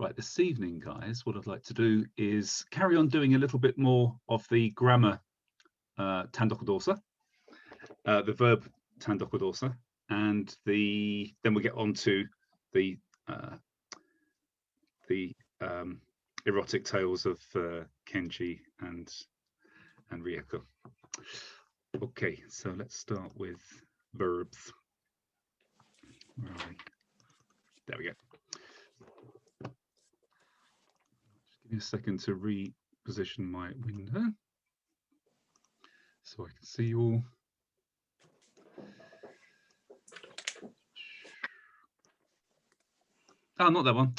Right, this evening, guys, what I'd like to do is carry on doing a little bit more of the grammar tandokudosa, the verb tandokudosa, and then we'll get on to the erotic tales of Kenji and Ryoko. Okay, so let's start with verbs. Where are we? There we go. Just give me a second to reposition my window so I can see you all. Oh, not that one.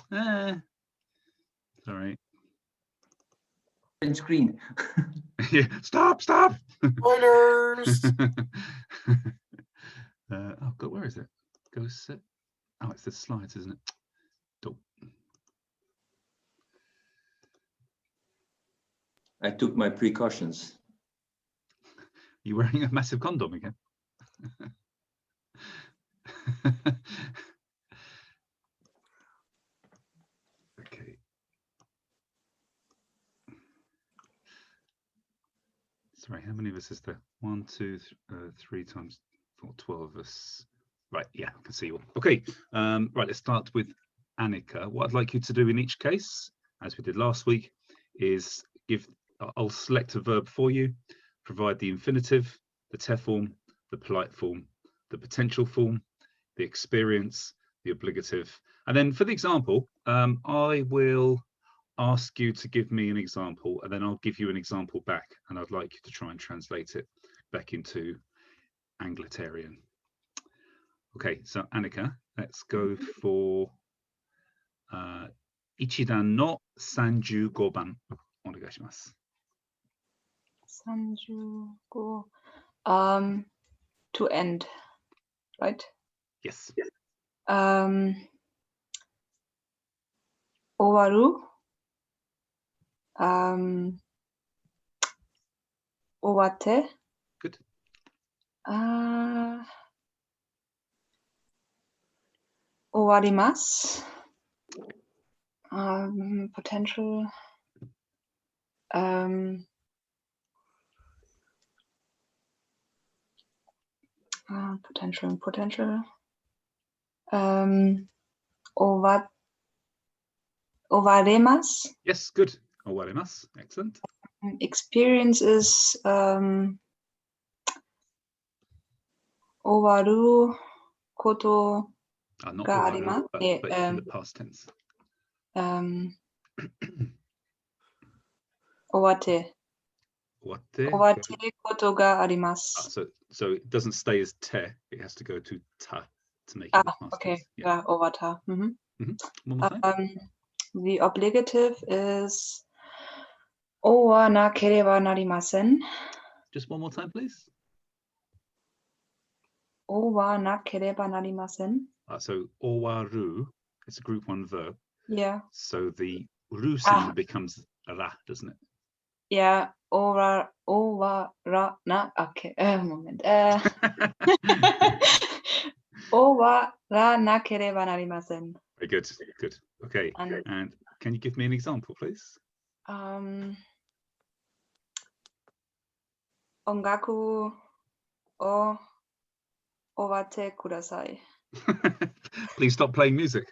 Sorry. Screen. Yeah, stop. Spoilers. Oh God, where is it? Go sit. Oh, it's the slides, isn't it? Dope. I took my precautions. You wearing a massive condom again? Okay. Sorry, how many of us is there? 1, 2, 3 times 4, 12 of us. Right, yeah, I can see you all. Okay, right, let's start with Annika. What I'd like you to do in each case, as we did last week, is I'll select a verb for you, provide the infinitive, the te form, the polite form, the potential form, the experience, the obligative. And then for the example, I will ask you to give me an example, and then I'll give you an example back, and I'd like you to try and translate it back into Anglo-Tarian. Okay, so Annika, let's go for Ichidan no 35番お願いします。35. To end, right? Yes. 終わる。終わって。Good. 終わります。Potential. Potential. 終われます。Yes, good. 終われます。Excellent. Experience is 終わることがあります。But in the past tense. 終わってことがあります。So it doesn't stay as te, it has to go to ta to make it past okay. tense. Yeah. 終わった。One more time. The obligative is 終わなければなりません。 Just one more time, please. 終わなければなりません。 So owaru, it's a group 1 verb. Yeah. So the ru sound becomes ra, doesn't it? Yeah. 終わらな。Okay. Moment. 終わらなければなりません。 Very good. Good. Okay. And can you give me an example, please? 音楽を終わってください。 Please stop playing music.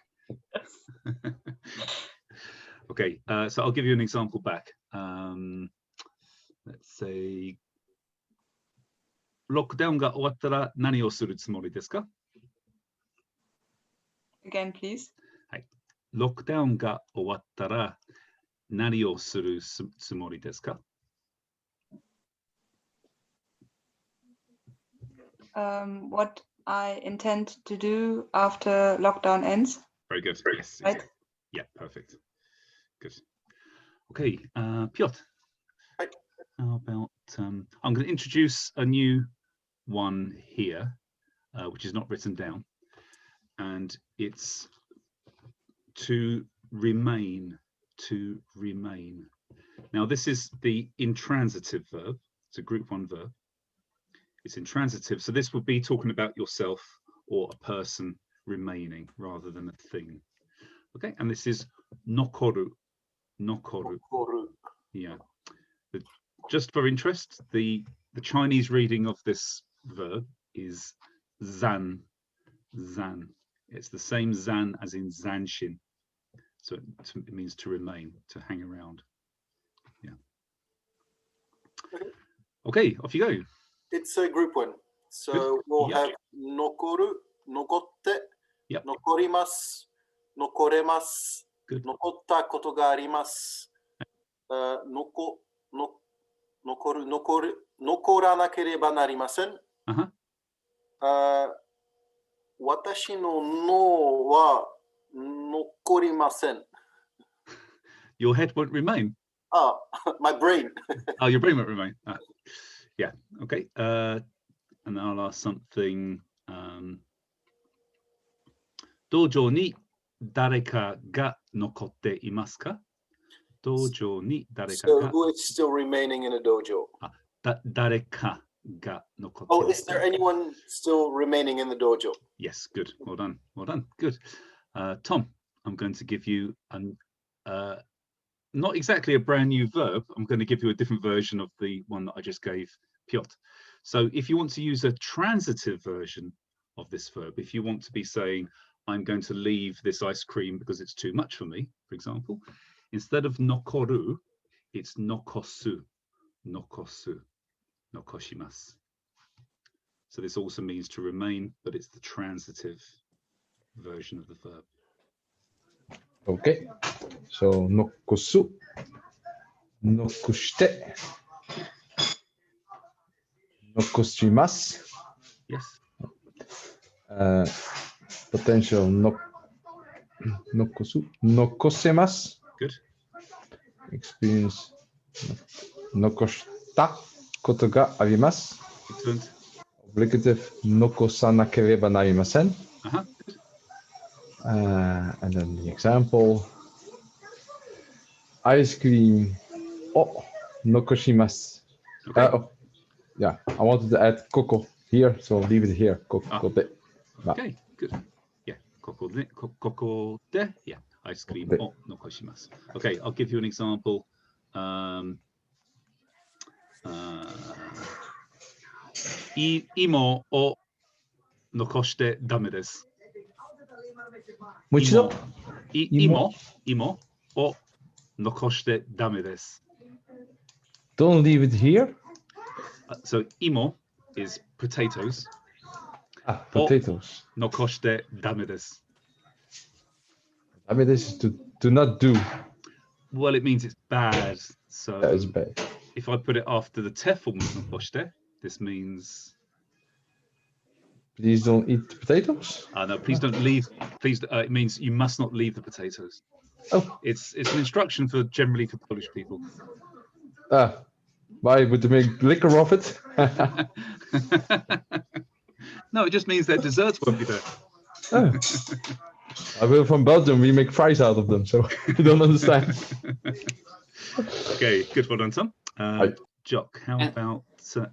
Okay, so I'll give you an example back. Let's say ロックダウンが終わったら何をするつもりですか? Again, please. はい。ロックダウンが終わったら何をするつもりですか? What I intend to do after lockdown ends. Very good. Yes. Right? Yeah, perfect. Good. Okay, Piotr. How about I'm going to introduce a new one here, which is not written down, and it's to remain. To remain. Now this is the intransitive verb. It's a group 1 verb. It's intransitive, so this would be talking about yourself or a person remaining rather than a thing. Okay, and this is nokoru. Nokoru. Yeah. Just for interest, the Chinese reading of this verb is zan. Zan. It's the same zan as in zanshin. So it means to remain, to hang around. Yeah. Okay, off you go. It's a group one. So we'll have nokoru, nokotte, Yep. nokorimasu, nokoremasu, Good. nokotta koto ga arimasu, nokoranakereba narimasen. Watashi no no wa nokorimasen. Your head won't remain. Ah, my brain. Oh, your brain won't remain. Yeah. Okay. And I'll ask something. Dojo ni dareka ga nokotte imasu ka? Dojo ni dareka So ga. who is still remaining in the dojo? Dareka ga nokotte. Oh, is there anyone still remaining in the dojo? Yes. Good. Well done. Well done. Good. Tom, I'm going to give you not exactly a brand new verb. I'm going to give you a different version of the one that I just gave Piotr. So if you want to use a transitive version of this verb, if you want to be saying, I'm going to leave this ice cream because it's too much for me, for example, instead of nokoru, it's nokosu. Nokosu. Nokoshimasu. So this also means to remain, but it's the transitive version of the verb. Okay, so nokosu, nokushite, nokoshimasu. Yes. Potential nokosu, nokosemasu. Good. Experience nokoshita koto ga arimasu. Excellent. Obligative nokosanakereba narimasen. Good. And then the example, ice cream o nokoshimasu. Okay. Yeah, I wanted to add koko here, so leave it here. Koko de. Okay, good. Yeah, koko de. Yeah, ice cream o nokoshimasu. Okay, I'll give you an example. Imo o nokoshite dame desu. Which Imo. Imo. Imo o nokoshite dame desu. Don't leave it here. So imo is potatoes. Potatoes. Nokoshite dame desu. I mean, this is to not do. Well, it means it's bad. So That is bad. if I put it after the te form of nokoshite, this means. Please don't eat potatoes. No, please don't leave. Please, it means you must not leave the potatoes. Oh. It's an instruction for generally for Polish people. Why would they make liquor of it? No, it just means their desserts won't be there. Oh. We're from Belgium. We make fries out of them, so you don't understand. Okay, good. Well done, Tom. Jock, how about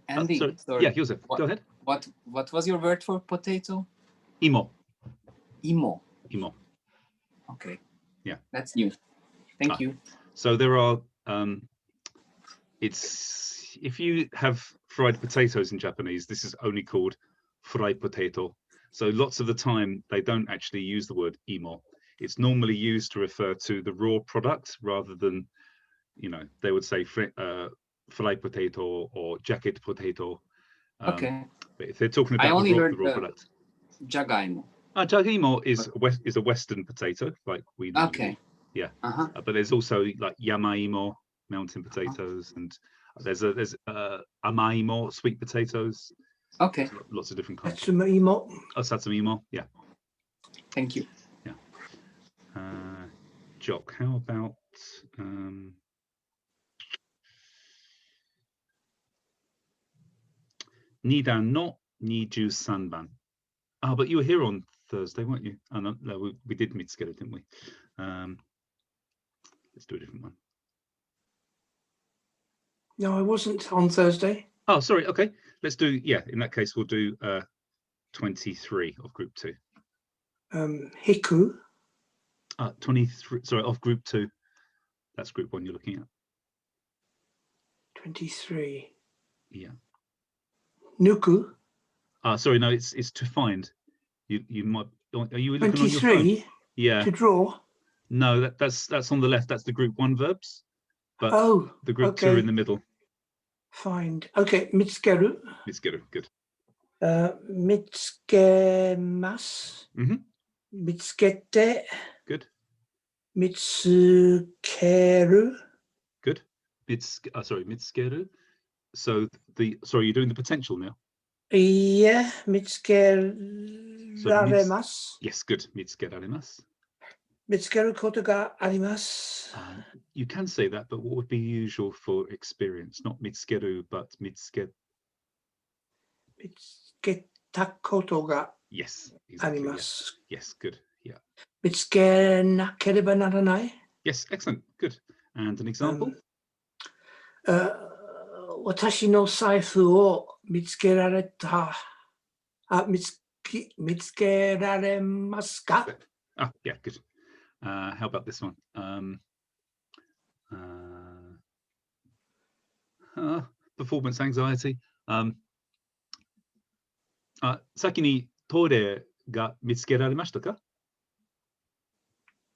Andy? Sorry. Yeah, Joseph, go ahead. What was your word for potato? Imo. Imo. Imo. Okay. Yeah. That's new. Thank you. So there are. It's if you have fried potatoes in Japanese, this is only called fried potato. So lots of the time they don't actually use the word imo. It's normally used to refer to the raw product rather than, they would say fried potato or jacket potato. Okay. But if they're talking about the raw product. Jagaimo. Jagaimo is a Western potato, like we know. Okay. Yeah. But there's also like yamaimo, mountain potatoes, and there's amaimo, sweet potatoes. Okay. Lots of different kinds. Satsuma-imo. Oh, satsuma-imo, yeah. Thank you. Yeah. Jock, how about Nidan no 23番. But you were here on Thursday, weren't you? Oh, no, we did meet together, didn't we? Let's do a different one. No, I wasn't on Thursday. Oh, sorry. Okay, let's do. Yeah, in that case, we'll do 23 of Group 2. Hiku. 23, sorry, of group 2. That's group 1 you're looking at. 23. Yeah. Nuku. Sorry, no, it's to find. You might, are you looking on your phone? 23 Yeah. to draw. No, that's on the left. That's the group 1 verbs. But Oh, the group 2 are okay. in the middle. Find. Okay, mitsukeru. Mitsukeru, good. Mitsukemasu. Mhm. Mitsukete. Good. Mitsukeru. Good. Sorry, mitsukeru. So sorry, you're doing the potential now. Yeah, mitsukeraremas. Yes, good. Mitsukerarimasu. Mitsukeru koto ga arimasu. You can say that, but what would be usual for experience? Not mitsukeru, but Mitsuketa koto ga Yes, exactly. Yes. arimasu. Yes, good. Yeah. Mitsukenakereba naranai. Yes, excellent. Good. And an example? 私の財布を見つけられた。見つけられますか? Yeah, good. How about this one? Performance anxiety. 先にトイレが見つけられましたか?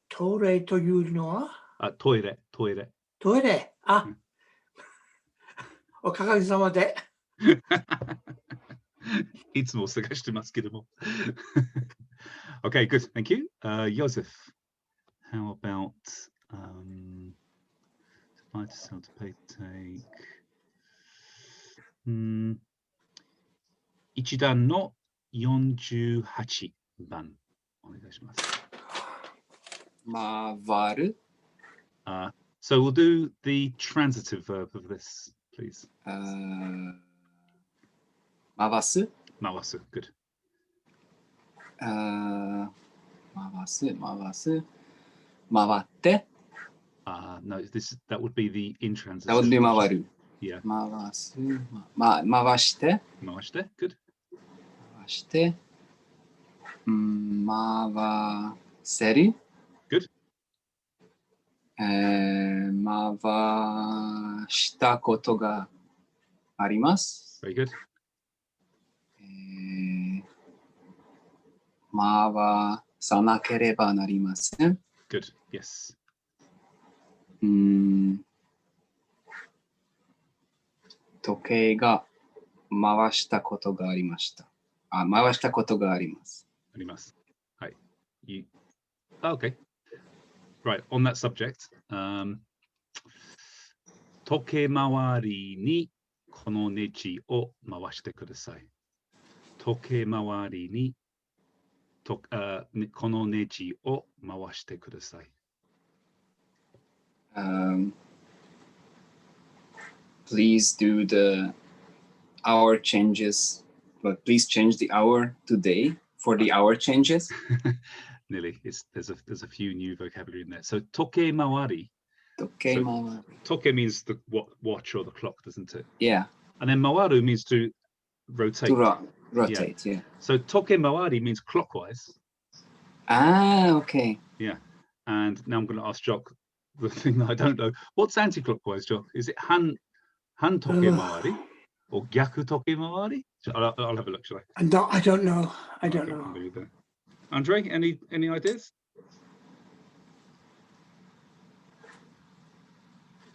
トイレというのは? トイレ。トイレ。おかげさまで。いつも探してますけども。Okay, good. Thank you. Joseph, how about buy to sell to pay to take? 1段の48番お願いします。回る。So we'll do the transitive verb of this, please. 回す。回す。Good. 回って。No, that would be the intransitive. That would be 回る。Yeah. 回す。回して。回して。Good. 回して。回せる。Good. 回したことがあります。Very good. 回さなければなりません。Good. Yes. 時計が回したことがありました。回したことがあります。あります。はい。Okay. Right. On that subject, 時計回りにこのネジを回してください。時計回りにこのネジを回してください。Please do the hour changes, but please change the hour today for the hour changes. Nearly. There's a few new vocabulary in there. So 時計回り. 時計回り. Toke means the watch or the clock, doesn't it? Yeah. And then mawaru means to rotate. To rotate, yeah. So toke mawari means clockwise. Okay. Yeah. And now I'm going to ask Jock the thing that I don't know. What's anti-clockwise, Jock? Is it han toke mawari or gyaku toke mawari? I'll have a look, shall I? No, I don't know. I don't know. Andre, any ideas?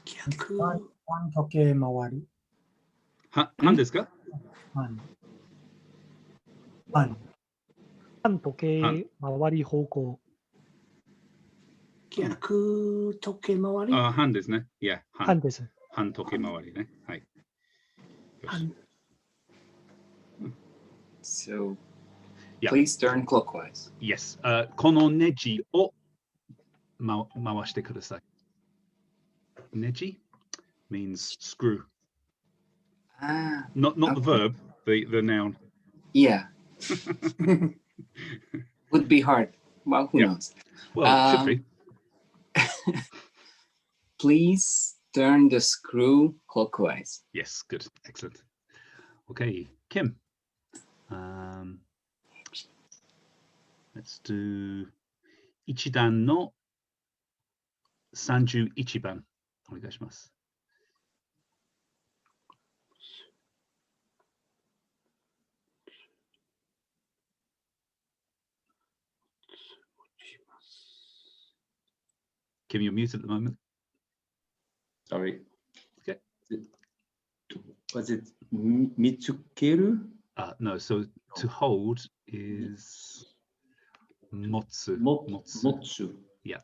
逆。反時計回り。han ですか？反時計回り方向。逆時計回り。han ですね。Yeah. 反です。反時計回りね。はい。So, yeah. Please turn clockwise. Yes. このネジを回してください。Neji means screw. Not okay. the verb, the noun. Yeah. Would be hard. Well, who knows? Well, it should be. Please turn the screw clockwise. Yes, good. Excellent. Okay, Kim. Let's do ichidan no 31番お願いします。Kim, you're mute at the moment. Sorry. Okay. Was it mitsukeru? No, so to hold is motsu. Motsu. Yeah.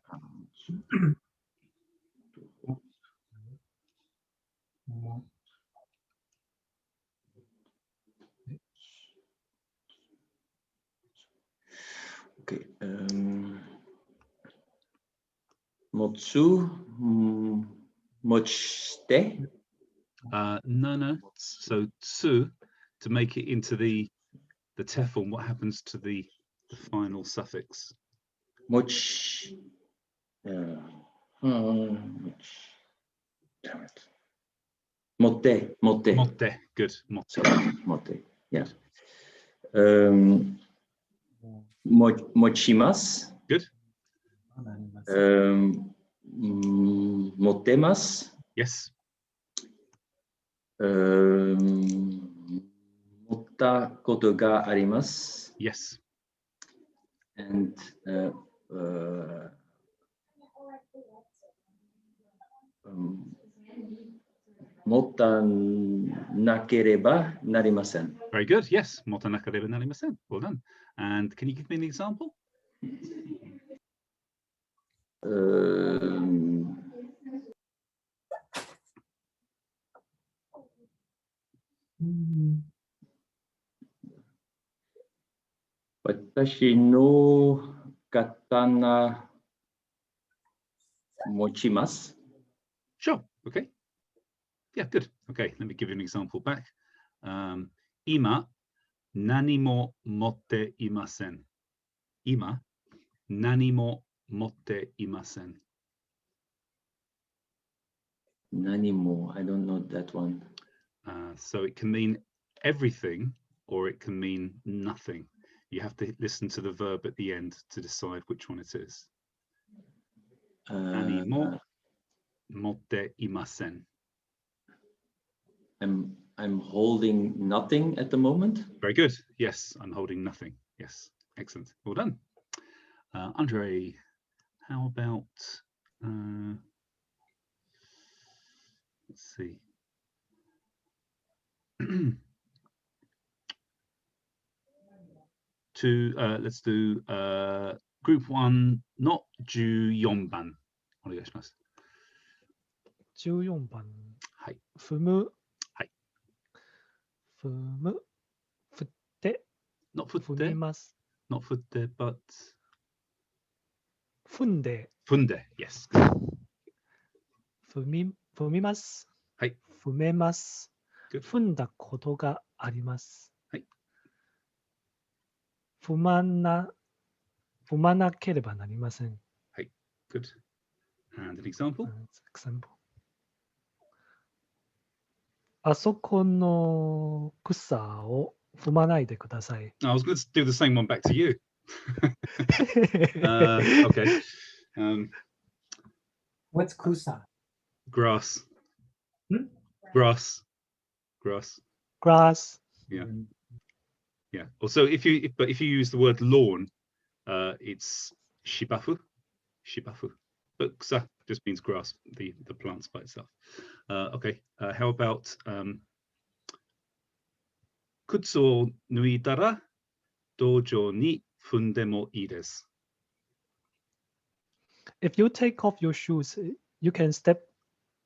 Okay. Motsu. Mochite. No. So tsu, to make it into the te form, what happens to the final suffix? Moch. Damn it. Motte. Motte. Good. Motte. Sorry, motte. Yeah. Mochimas. Good. Motemas. Yes. Motta koto ga arimasu. Yes. And motta nakereba narimasen. Very good. Yes. Motta nakareba narimasen. Well done. And can you give me an example? Watashi no katana mochimasu. Sure. Okay. Yeah, good. Okay, let me give you an example back. Ima nani mo motte imasen. Ima nani mo motte imasen. Nani mo, I don't know that one. So it can mean everything or it can mean nothing. You have to listen to the verb at the end to decide which one it is. Nani mo motte imasen. I'm holding nothing at the moment. Very good. Yes, I'm holding nothing. Yes, excellent. Well done. Andre, how about, let's see. Let's do group 1 の14番お願いします。14番。はい。踏む。はい。踏む。振って。 Not 振踏ってみます。 Not 振って but 踏んで。踏んで Yes. 踏みます。はい。踏めます。 Good. 踏んだことがあります。はい。踏まなければなりません。はい。Good. And an example? Example. あそこの草を踏まないでください。I was going to do the same one back to you. Okay. What's kusa? Grass. Hmm? Grass. Grass. Yeah. Yeah. Also, if you use the word lawn, it's shibafu. But kusa just means grass, the plants by itself. Okay. How about kutsu o nuitara dojo ni fundemo ii desu. If you take off your shoes, you can step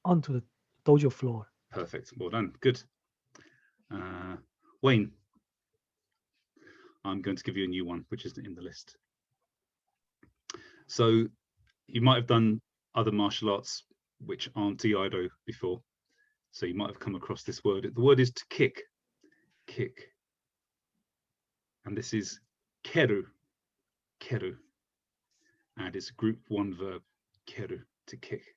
onto the dojo floor. Perfect. Well done. Good. Wayne, I'm going to give you a new one, which is in the list. So you might have done other martial arts which aren't Iaido before. So you might have come across this word. The word is to kick. Kick. And this is keru. Keru. And it's a group 1 verb. Keru, to kick.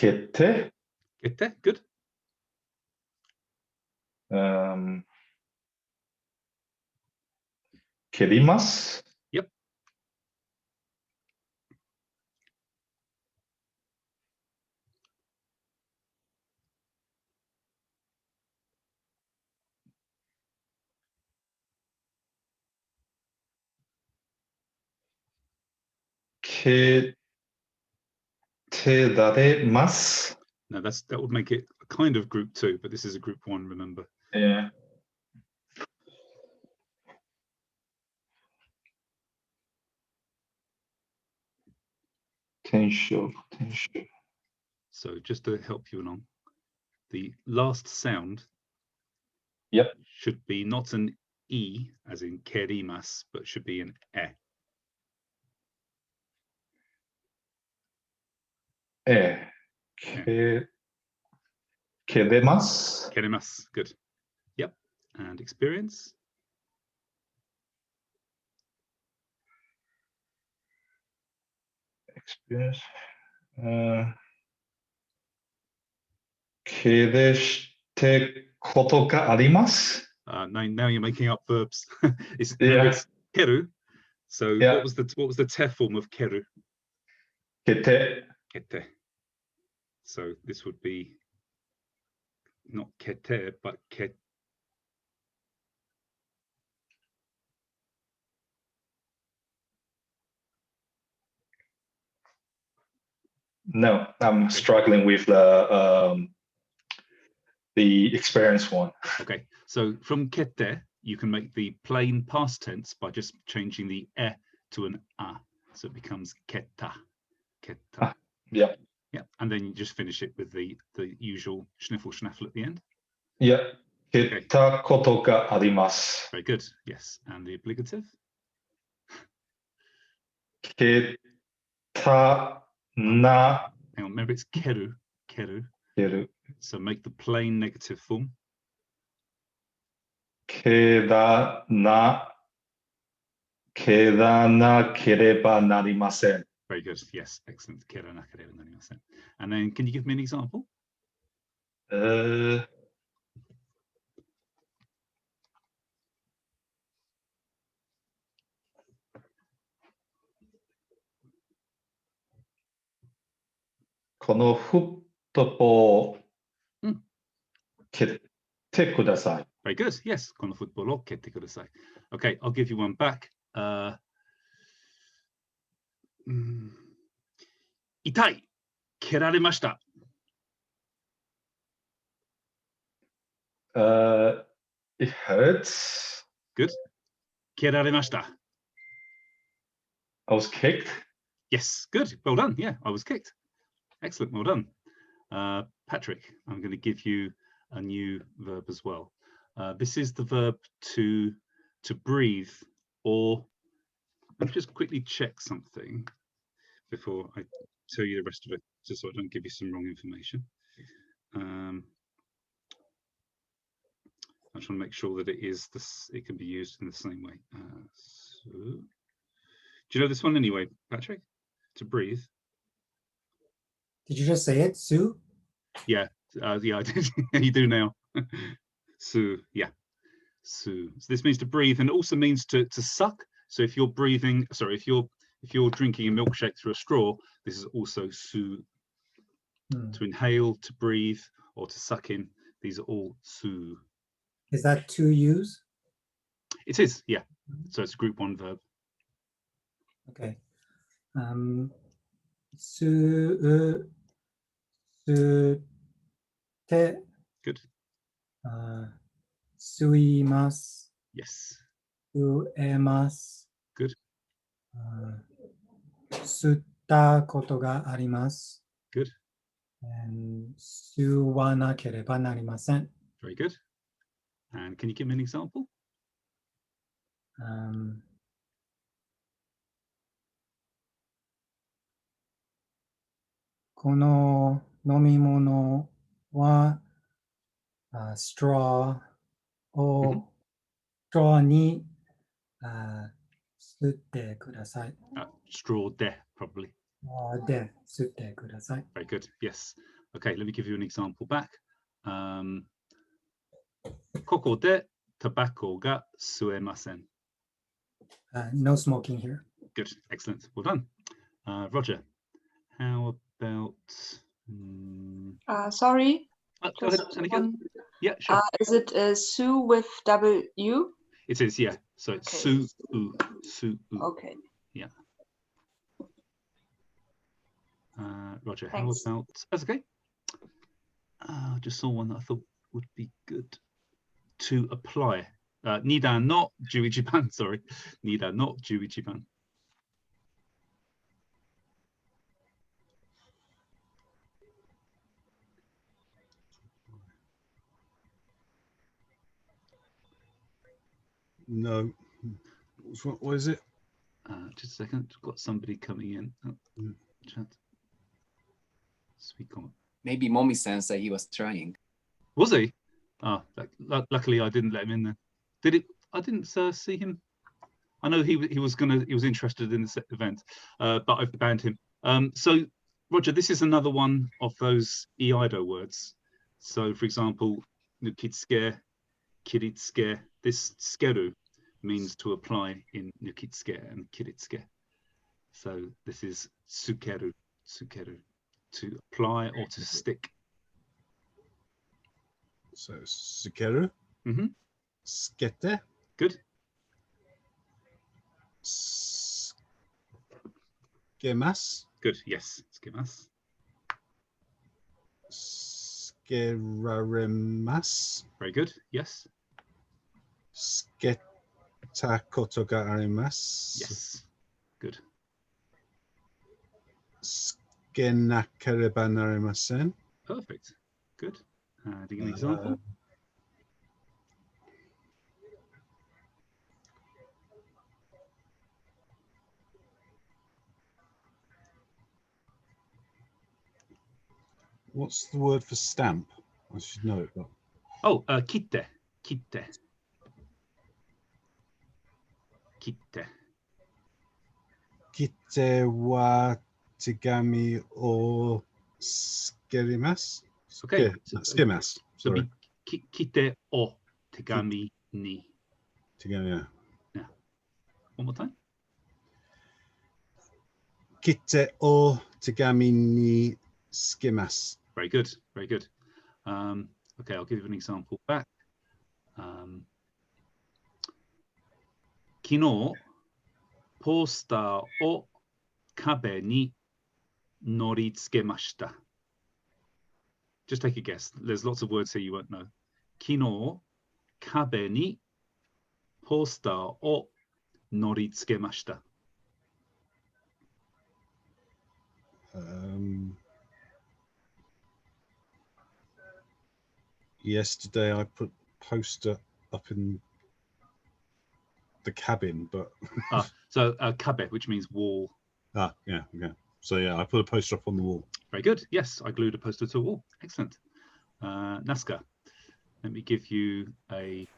kete, Get there. Good. kerimasu, Yep. ketedarimasu. Now that would make it a kind of group 2, but this is a group 1. Remember. Yeah. Potential. So just to help you along, the last sound Yep. should be not an E as in kerimas, but should be an E. Kedemasu. Kerimas. Good. Yep. And experience. Experience. Kedeshite koto ga arimasu. Now you're making up verbs. It's keru. So Yeah. what was the te form of keru? Kete. Kete. So this would be not kete, but ket. No, I'm struggling with the experience one. Okay, so from kete, you can make the plain past tense by just changing the e to an a. So it becomes keta. Keta. Yeah. Yeah, and then you just finish it with the usual schniffle schnaffle at the end. Yeah. Keta koto ga arimasu. Very good. Yes, and the obligative. Keta na Hang on, remember it's keru. Keru. keru. So make the plain negative form. Keda na kereba narimasen. Very good. Yes, excellent. Kera na kereba narimasen. And then can you give me an example? このフットボールうん蹴ってください。 Very good. Yes, このフットボールを蹴ってください. Okay, I'll give you one back. 痛い。蹴られました。 It hurts. Good. 蹴られました。 I was kicked. Yes, good. Well done. Yeah, I was kicked. Excellent. Well done. Patrick, I'm going to give you a new verb as well. This is the verb to breathe, or let me just quickly check something before I tell you the rest of it, just so I don't give you some wrong information. I just want to make sure that it can be used in the same way. So, do you know this one anyway, Patrick? To breathe. Did you just say it, Sue? Yeah, yeah, I did. You do now. So yeah, so this means to breathe, and it also means to suck. So if you're breathing, sorry, if you're drinking a milkshake through a straw, this is also su. To inhale, to breathe, or to suck in. These are all su. Is that to use? It is, yeah. So it's a group 1 verb. Okay. Su te. Good. Suimasu. Yes. Suemasu. Good. Sutta koto ga arimasu. Good. And suwanakereba narimasen. Very good. And can you give me an example? この飲み物はストローをストローに吸ってください。 Straw de, probably. で吸ってください。 Very good. Yes. Okay, let me give you an example back. ここでタバコが吸えません。 No smoking here. Good. Excellent. Well done. Roger, how about... Sorry. go ahead, just Annika. one- Yeah, sure. Is it Sue with W? It is, yeah. So it's Okay. Su-u. Su-u. Okay. Roger, Thanks. how about... That's okay. I just saw one that I thought would be good to apply. Nida no juichiban, sorry. Nida no juichiban. No. What is it? Just a second. Got somebody coming in. Oh, chat. Speak on. Maybe Momi sense that he was trying. Was he? Ah, luckily I didn't let him in there. Did it? I didn't see him. I know he was interested in this event, but I've banned him. So Roger, this is another one of those Iaido words. So for example, nukitsuke, kiritsuke. This skeru means to apply in nukitsuke and kiritsuke. So this is sukeru, to apply or to stick. So sukeru. Mm-hmm. Skete. Good. Skemas. Good. Yes. Skemas. Skeraremas. Very good. Yes. Sketa koto ga arimasu. Yes. Good. Skenakereba narimasen. Perfect. Good. Do you give an example? What's the word for stamp? I should know it, but... Oh, kitte. Kitte. Kitte. Kitte wa tegami o skerimasu. Okay. Skemas. So Sorry. kitte o tegami ni. Tegami, yeah. One more time. Kitte o tegami ni skimas. Very good. Very good. Okay, I'll give you an example back. 昨日ポスターを壁に乗り付けました。Just take a guess. There's lots of words here you won't know. 昨日壁にポスターを乗り付けました。Yesterday I put poster up in the cabin, but so kabe, which means wall. Yeah. So yeah, I put a poster up on the wall. Very good. Yes, I glued a poster to a wall. Excellent. Nazca, let me give you a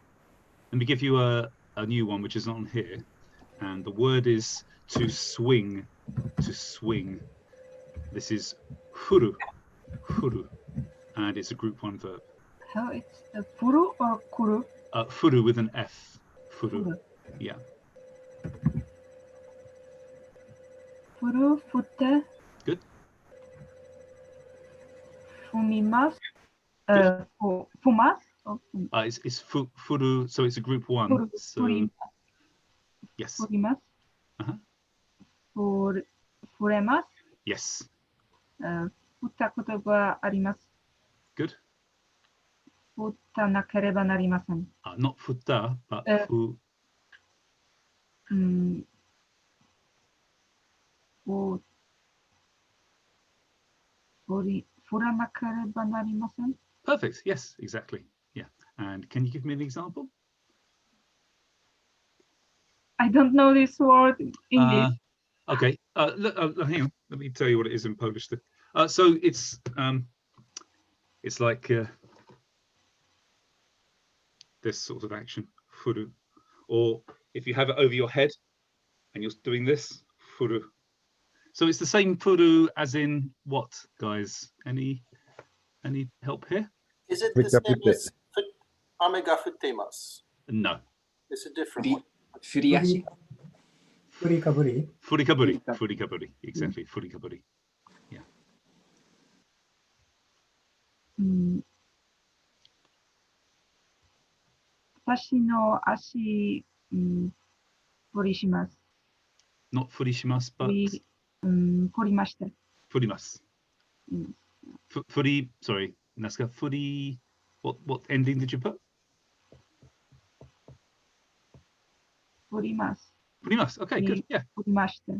new one which is not on here, and the word is to swing. To swing. This is furu, and it's a group 1 verb. How it's furu or kuru? Furu with an F. Furu. Yeah. Furu, futte. Good. Fumimasu. Fumas. It's furu, so it's a group 1. Furu, So, furimasu. yes. Furimasu. Furemasu. Yes. 振ったことがあります。 Good. 振ったなければなりません。Not futta, but fu. 振らなければなりません。 Perfect. Yes, exactly. Yeah. And can you give me an example? I don't know this word in English. Okay. Look, hang on. Let me tell you what it is in Polish. So it's like this sort of action, furu. Or if you have it over your head and you're doing this, furu. So it's the same furu as in what, guys? Any help here? Is it the same as ame ga futteimasu? No. It's a different one. Furiashi? Furikaburi. Furikaburi. Furikaburi. Exactly. Furikaburi. Yeah. 私の足、掘りします。 Not furishimasu, but 掘りました。 furimasu. Furi, sorry, Nasuka, furi, what ending did you put? 掘ります。 Furimasu. Okay, good. Yeah. 掘りました。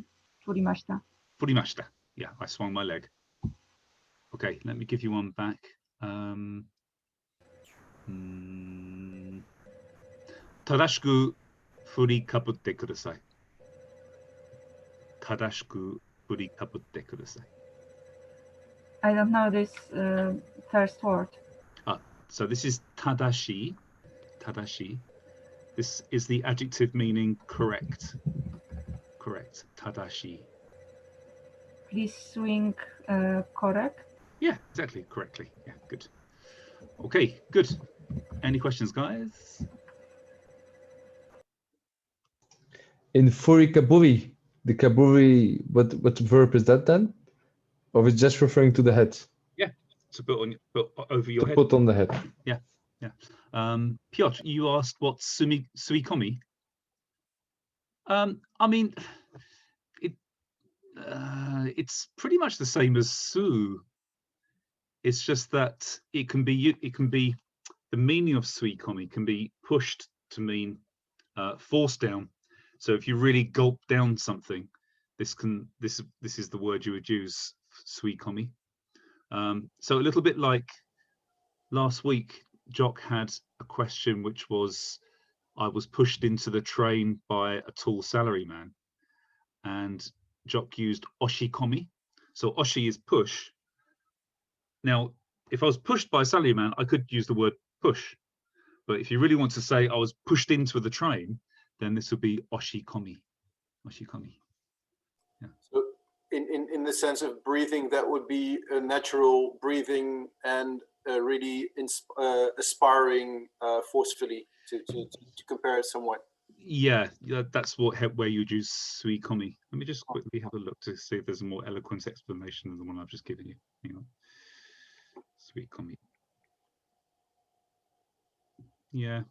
掘りました。 Furimashita. Yeah, I swung my leg. Okay, let me give you one back. Tadashiku furikabutte kudasai. Tadashiku furikabutte kudasai. I don't know this first word. So this is tadashi. Tadashi. This is the adjective meaning correct. Correct. Tadashi. Please swing correct. Yeah, exactly. Correctly. Yeah, good. Okay, good. Any questions, guys? In furikaburi, the kaburi, what verb is that then? Or is it just referring to the head? Yeah, to put over your To head. put on the head. Yeah, yeah. Piotr, you asked what suikomi. I mean, it's pretty much the same as su. It's just that it can be the meaning of suikomi can be pushed to mean force down. So if you really gulp down something, this is the word you would use, suikomi. So a little bit like last week, Jock had a question which was, I was pushed into the train by a tall salaryman, and Jock used oshikomi. So oshi is push. Now, if I was pushed by a salaryman, I could use the word push. But if you really want to say I was pushed into the train, then this would be oshikomi. Oshikomi. Yeah. So in the sense of breathing, that would be a natural breathing and really aspiring forcefully to compare it somewhat. Yeah, that's where you'd use suikomi. Let me just quickly have a look to see if there's a more eloquent explanation than the one I've just given you. Hang on. Suikomi. Yeah.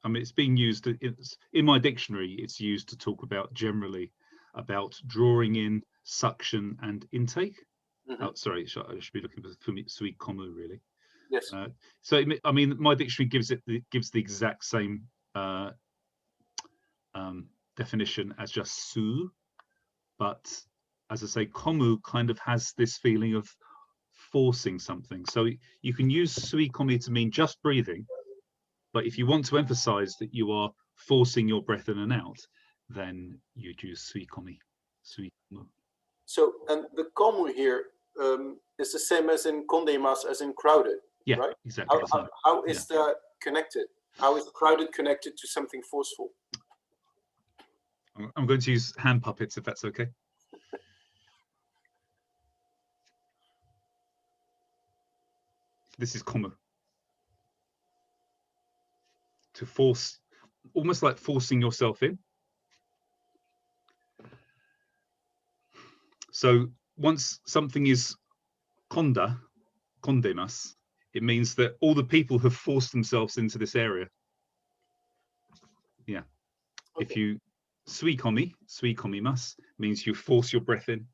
I mean, it's being used, in my dictionary, it's used to talk about generally about drawing in, suction and intake. Mm-hmm. Oh, sorry, I should be looking for suikomu really. Yes. So I mean, my dictionary gives the exact same definition as just su, but as I say, komu kind of has this feeling of forcing something. So you can use suikomi to mean just breathing, but if you want to emphasize that you are forcing your breath in and out, then you'd use suikomi. Suikomu. So, and the komu here is the same as in kondeimasu, as in crowded. Yeah, right? exactly. How is that connected? How is crowded connected to something forceful? I'm going to use hand puppets if that's okay. This is komu. To force, almost like forcing yourself in. So once something is kondemasu, it means that all the people have forced themselves into this area. Yeah. Okay. If you suikomimasu means you force your breath in.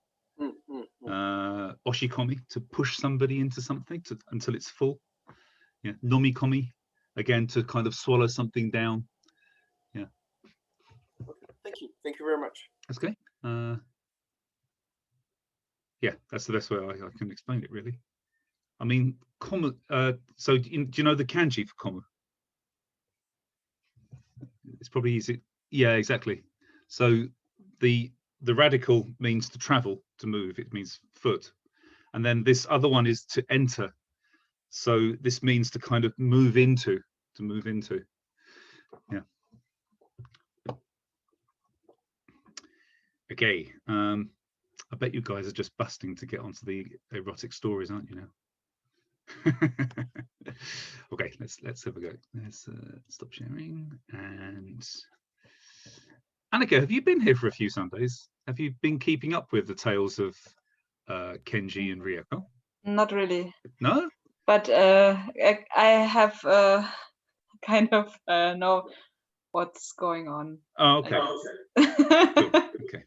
Oshikomi, to push somebody into something until it's full. Yeah. Nomikomi, again, to kind of swallow something down. Yeah. Okay. Thank you very much. That's okay. Yeah, that's the best way I can explain it, really. I mean, komu. So do you know the kanji for komu? It's probably easy. Yeah, exactly. So the radical means to travel, to move. It means foot, and then this other one is to enter. So this means to kind of move into. To move into. Yeah. Okay. I bet you guys are just busting to get onto the erotic stories, aren't you now? Okay, let's have a go. Let's stop sharing. And Annika, have you been here for a few Sundays? Have you been keeping up with the tales of Kenji and Ryoko? Not really, No? but I have kind of know what's going on. Oh, okay. Cool. Okay.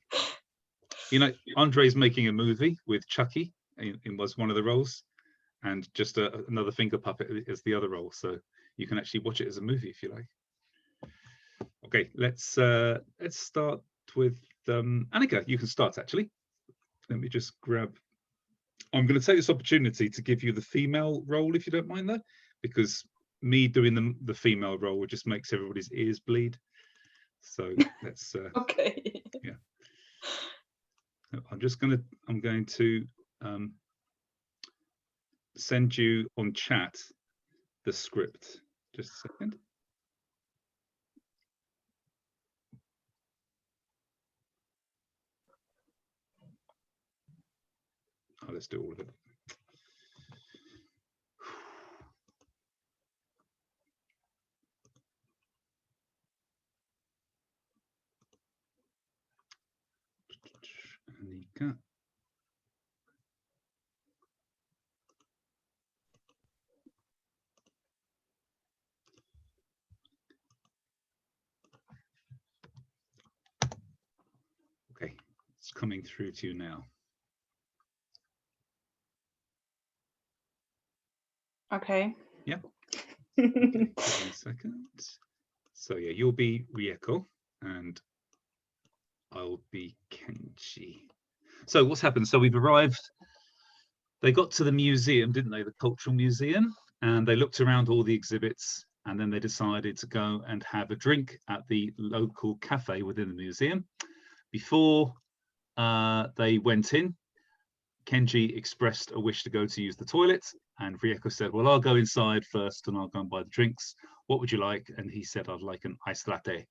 You know, Andre's making a movie with Chucky. It was one of the roles, and just another finger puppet is the other role. So you can actually watch it as a movie if you like. Okay, let's start with Annika. You can start actually. Let me just grab. I'm going to take this opportunity to give you the female role if you don't mind that, because me doing the female role just makes everybody's ears bleed. So let's. Okay. Yeah. I'm going to send you on chat the script. Just a second. Oh, let's do all of it. Annika. Okay, it's coming through to you now. Okay. Yeah. Okay, 1 second. So yeah, you'll be Ryoko and I'll be Kenji. So what's happened? So we've arrived. They got to the museum, didn't they? The cultural museum, and they looked around all the exhibits, and then they decided to go and have a drink at the local cafe within the museum. Before they went in, Kenji expressed a wish to go to use the toilet, and Ryoko said, well, I'll go inside first and I'll go and buy the drinks. What would you like? And he said, I'd like an iced latte.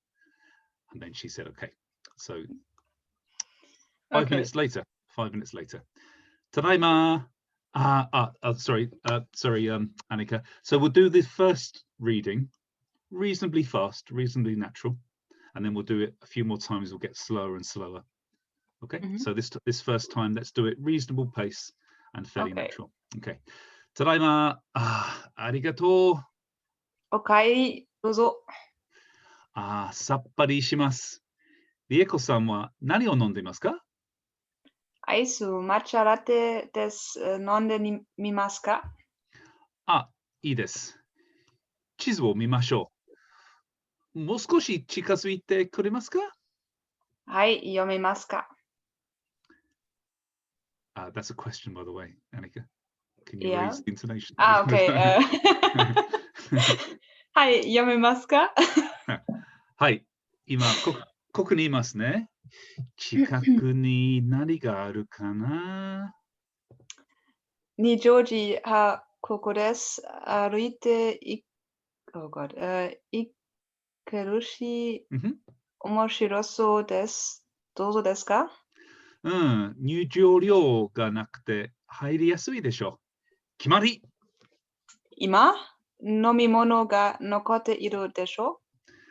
And then she said, okay. So 5 minutes later, 5 minutes later. Tadaima. Sorry, Annika. So we'll do the first reading reasonably fast, reasonably natural, and then we'll do it a few more times. We'll get slower and slower. Okay, so this first time, let's do it reasonable pace and fairly natural. Okay. Tadaima, arigato. Okai, dozo. さっぱりします。リエコさんは何を飲んでいますか？アイス抹茶ラテです。飲んでみますか？いいです。地図を見ましょう。もう少し近づいてくれますか？はい、読めますか？ That's a question, by the way, Annika. Can you Yeah. raise the intonation? Okay. はい、読めますか？はい、今ここにいますね。近くに何があるかな？二条寺、ここです。歩いて行けるし、面白そうです。どうぞですか？入場料がなくて入りやすいでしょう。決まり。今、飲み物が残っているでしょ？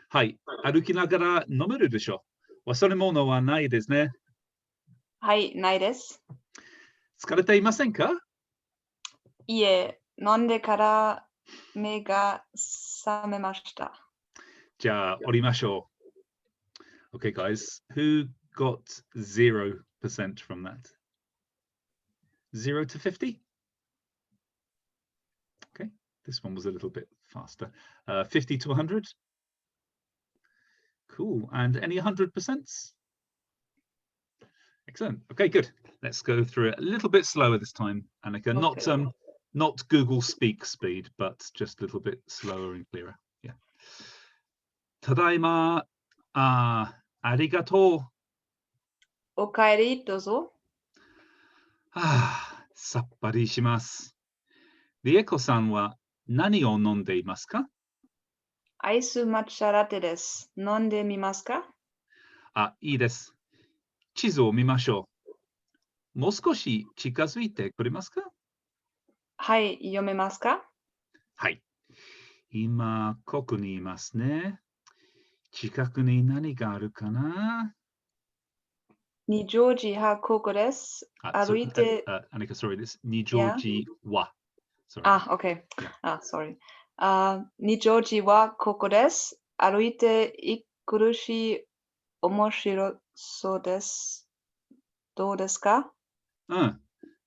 はい、歩きながら飲めるでしょう。忘れ物はないですね。はい、ないです。疲れていませんか？いえ、飲んでから目が覚めました。じゃあ、降りましょう。Okay, guys, who got 0% from that? 0 to 50? Okay, this one was a little bit faster. 50 to 100? Cool. And any 100%? Excellent. Okay, good. Let's go through it a little bit slower this time, Annika. Okay. Not Google Speak speed, but just a little bit slower and clearer. Yeah. Tadaima. Arigato. おかえり、どうぞ。さっぱりします。リエコさんは何を飲んでいますか？アイス抹茶ラテです。飲んでみますか？いいです。地図を見ましょう。もう少し近づいてくれますか？はい、読めますか？はい。今、ここにいますね。近くに何があるかな？二乗寺はここです。歩いて、Anika, sorry, this 二乗寺は。Sorry. OK. Yeah. Sorry. 二乗寺はここです。歩いてくるし、面白そうです。どうですか？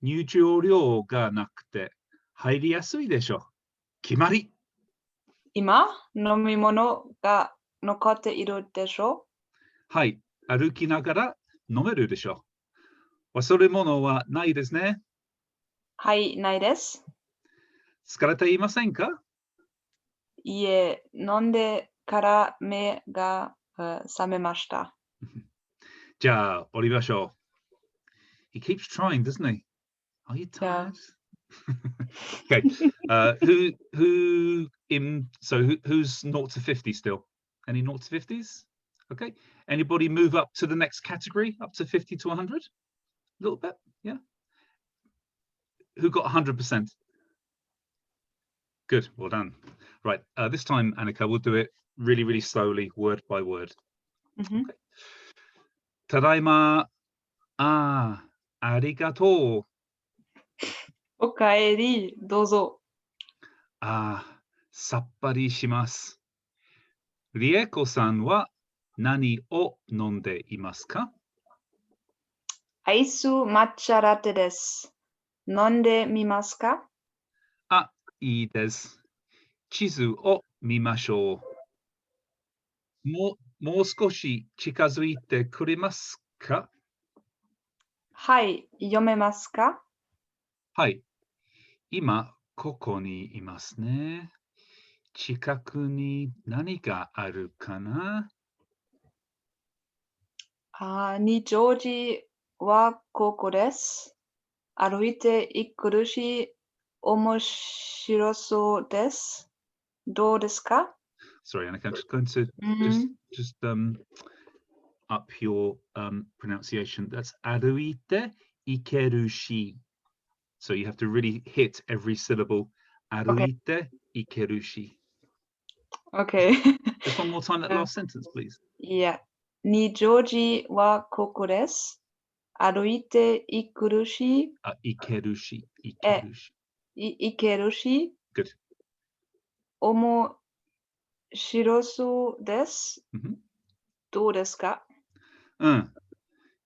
入場料がなくて入りやすいでしょう。決まり。今、飲み物が残っているでしょはい。歩きながら飲めるでしょう。忘れ物はないですね。はい、ないです。疲れていませんか？いえ、飲んでから目が覚めました。じゃあ、降りましょう。He keeps trying, doesn't he? Are you Yeah. tired? Okay. Who's 0 to 50 still? Any 0 to 50s? Okay. Anybody move up to the next category, up to 50 to 100? A little bit, yeah. Who got 100%? Good, well done. Right, this time, Annika, we'll do it really, really slowly, word by word. Mhm. Okay. Tadaima, arigatou. おかえり、どうぞ。さっぱりします。リエコさんは何を飲んでいますか？アイス抹茶ラテです。飲んでみますか？いいです。地図を見ましょう。もう少し近づいてくれますか？はい、読めますか？はい。今、ここにいますね。近くに何があるかな？二乗寺はここです。歩いてくるし、面白そうです。どうですか？ Sorry, Annika, I'm just going to just up your pronunciation. That's 歩いていけるし. So you have to really hit every syllable. 歩いていけるし. Okay. Just one more time that last sentence, please. Yeah. 二乗寺はここです。歩いてくるし、いけるし. いけるし. いけるし、 Good. 面白そうです。どうですか？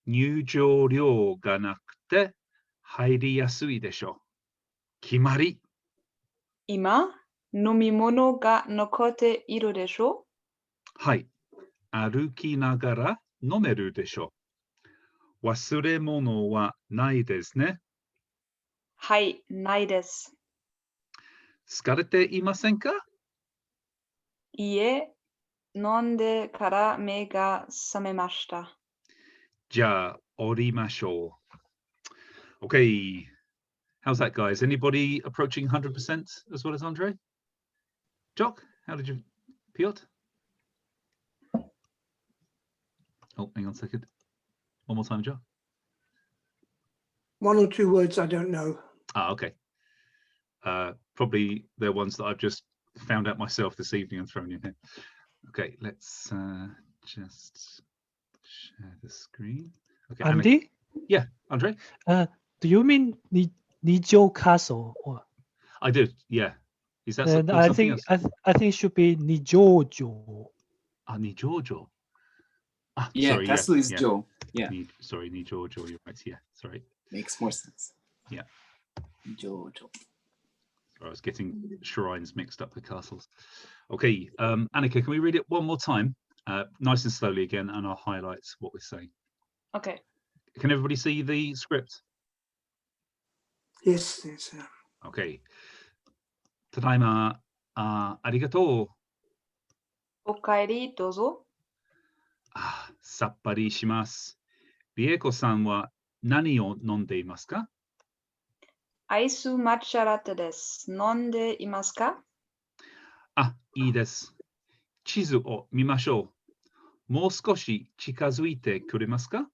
入場料がなくて入りやすいでしょう。決まり。今、飲み物が残っているでしょ？はい。歩きながら飲めるでしょう。忘れ物はないですね。はい、ないです。疲れていませんか？いえ、飲んでから目が覚めました。じゃあ、降りましょう。Okay. How's that, guys? Anybody approaching 100% as well as Andre? Jock, how did you, Piotr? Oh, hang on a second. One more time, Jock. 1 or 2 words I don't know. Okay. Probably they're ones that I've just found out myself this evening and thrown in here. Okay, let's just share the screen. Okay, Andy? Yeah, Andre? Do you mean Nijō Castle? Or, I do, yeah. Is that then something else? I think it should be Nijōjo. Nijojo. Yeah, sorry, castle is yeah. Joe. Yeah. Sorry, Nijojo, you're right, yeah, sorry. Makes more sense. Yeah. Jojo. I was getting shrines mixed up with castles. Okay, Annika, can we read it one more time? Nice and slowly again, and I'll highlight what we're saying. Okay. Can everybody see the script? Yes. Okay. Tadaima, arigatou. おかえり、どうぞ。さっぱりします。リエコさんは何を飲んでいますか？アイス抹茶ラテです。飲んでいますか？いいです。地図を見ましょう。もう少し近づいてくれますか？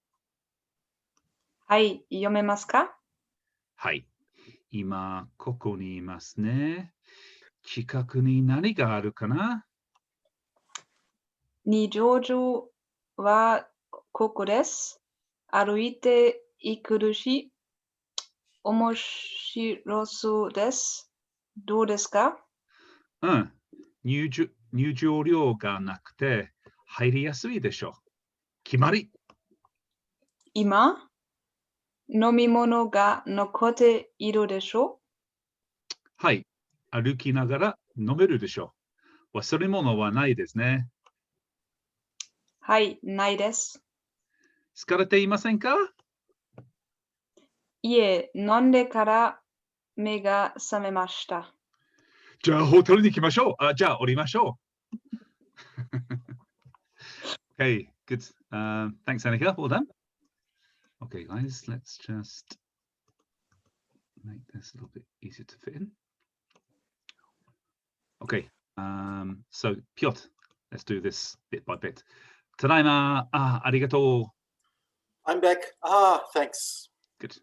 はい、読めますか？はい。今、ここにいますね。近くに何があるかな？二条城はここです。歩いていくるし、面白そうです。どうですか？うん。入場料がなくて入りやすいでしょう。決まり。今、飲み物が残っているでしょはい。歩きながら飲めるでしょう。忘れ物はないですね。はい、ないです。疲れていませんか？いえ、飲んでから目が覚めました。じゃあ、ホテルに行きましょう。じゃあ、降りましょう。Okay, good. Thanks, Annika. Well done. Okay, guys, let's just make this a little bit easier to fit in. Okay, so Piotr, let's do this bit by bit. Tadaima, arigato. I'm back. Ah, thanks. Good.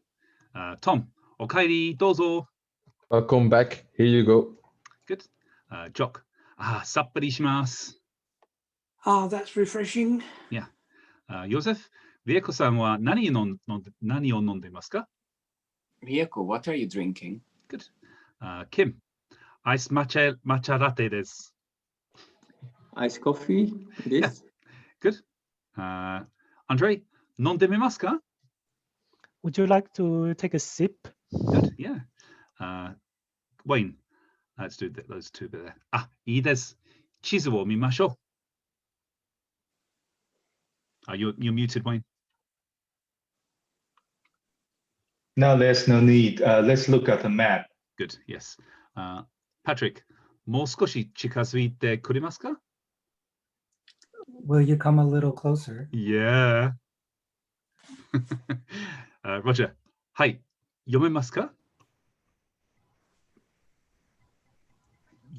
Tom, okaeri dozo. Welcome back. Here you go. Good. Jock, sappari shimasu. Ah, that's refreshing. Yeah. Joseph, Rieko-san wa nani o nondemasu ka? Rieko, what are you drinking? Good. Kim, ice matcha latte desu. Iced coffee, this. Good. Andre, nondemasu ka? Would you like to take a sip? Good, yeah. Wayne, let's do those two bit there. Ii desu. Chizu wo mimashou. You're muted, Wayne. No, there's no need. Let's look at the map. Good, yes. Patrick, もう少し近づいてくれますか? Will you come a little closer? Yeah. Roger, はい、読めますか?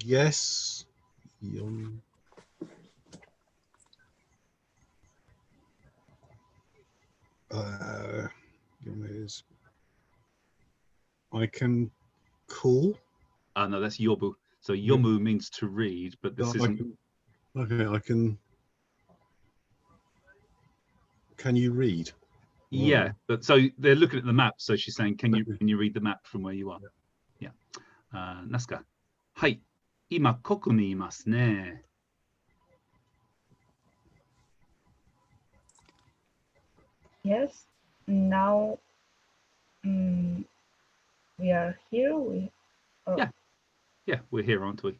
Yes. I can call. No, that's yobu. So yomu means to read, but this isn't. Okay, I can. Can you read? Yeah, but so they're looking at the map. So she's saying, can you read the map from where you are? Yeah. Nasuka. はい、今ここにいますね。Yes, now we are here. Yeah, we're here, aren't we?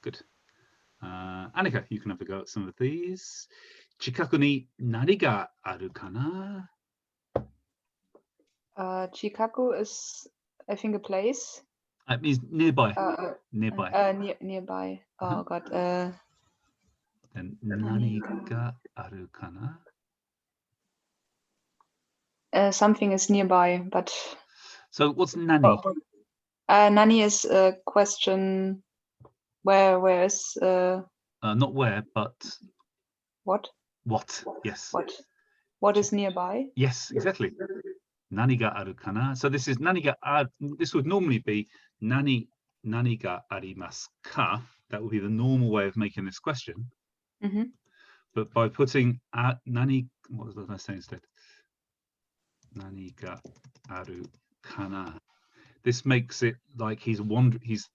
Good. Annika, you can have a go at some of these. 近くに何があるかな? Chikaku is, I think, a place. It means nearby. Nearby. Nearby. Uh-huh. Oh God. Then 何があるかな? Something is nearby, but. So what's nani? Nani is a question. Where is? Not where, but. What? What? Yes. What is nearby? Yes, exactly. Nani ga aru kana? So this is nani ga this would normally be nani ga arimasu ka? That would be the normal way of making this question. Mm-hmm. But by putting nani, what was I saying instead? Nani ga aru kana? This makes it like he's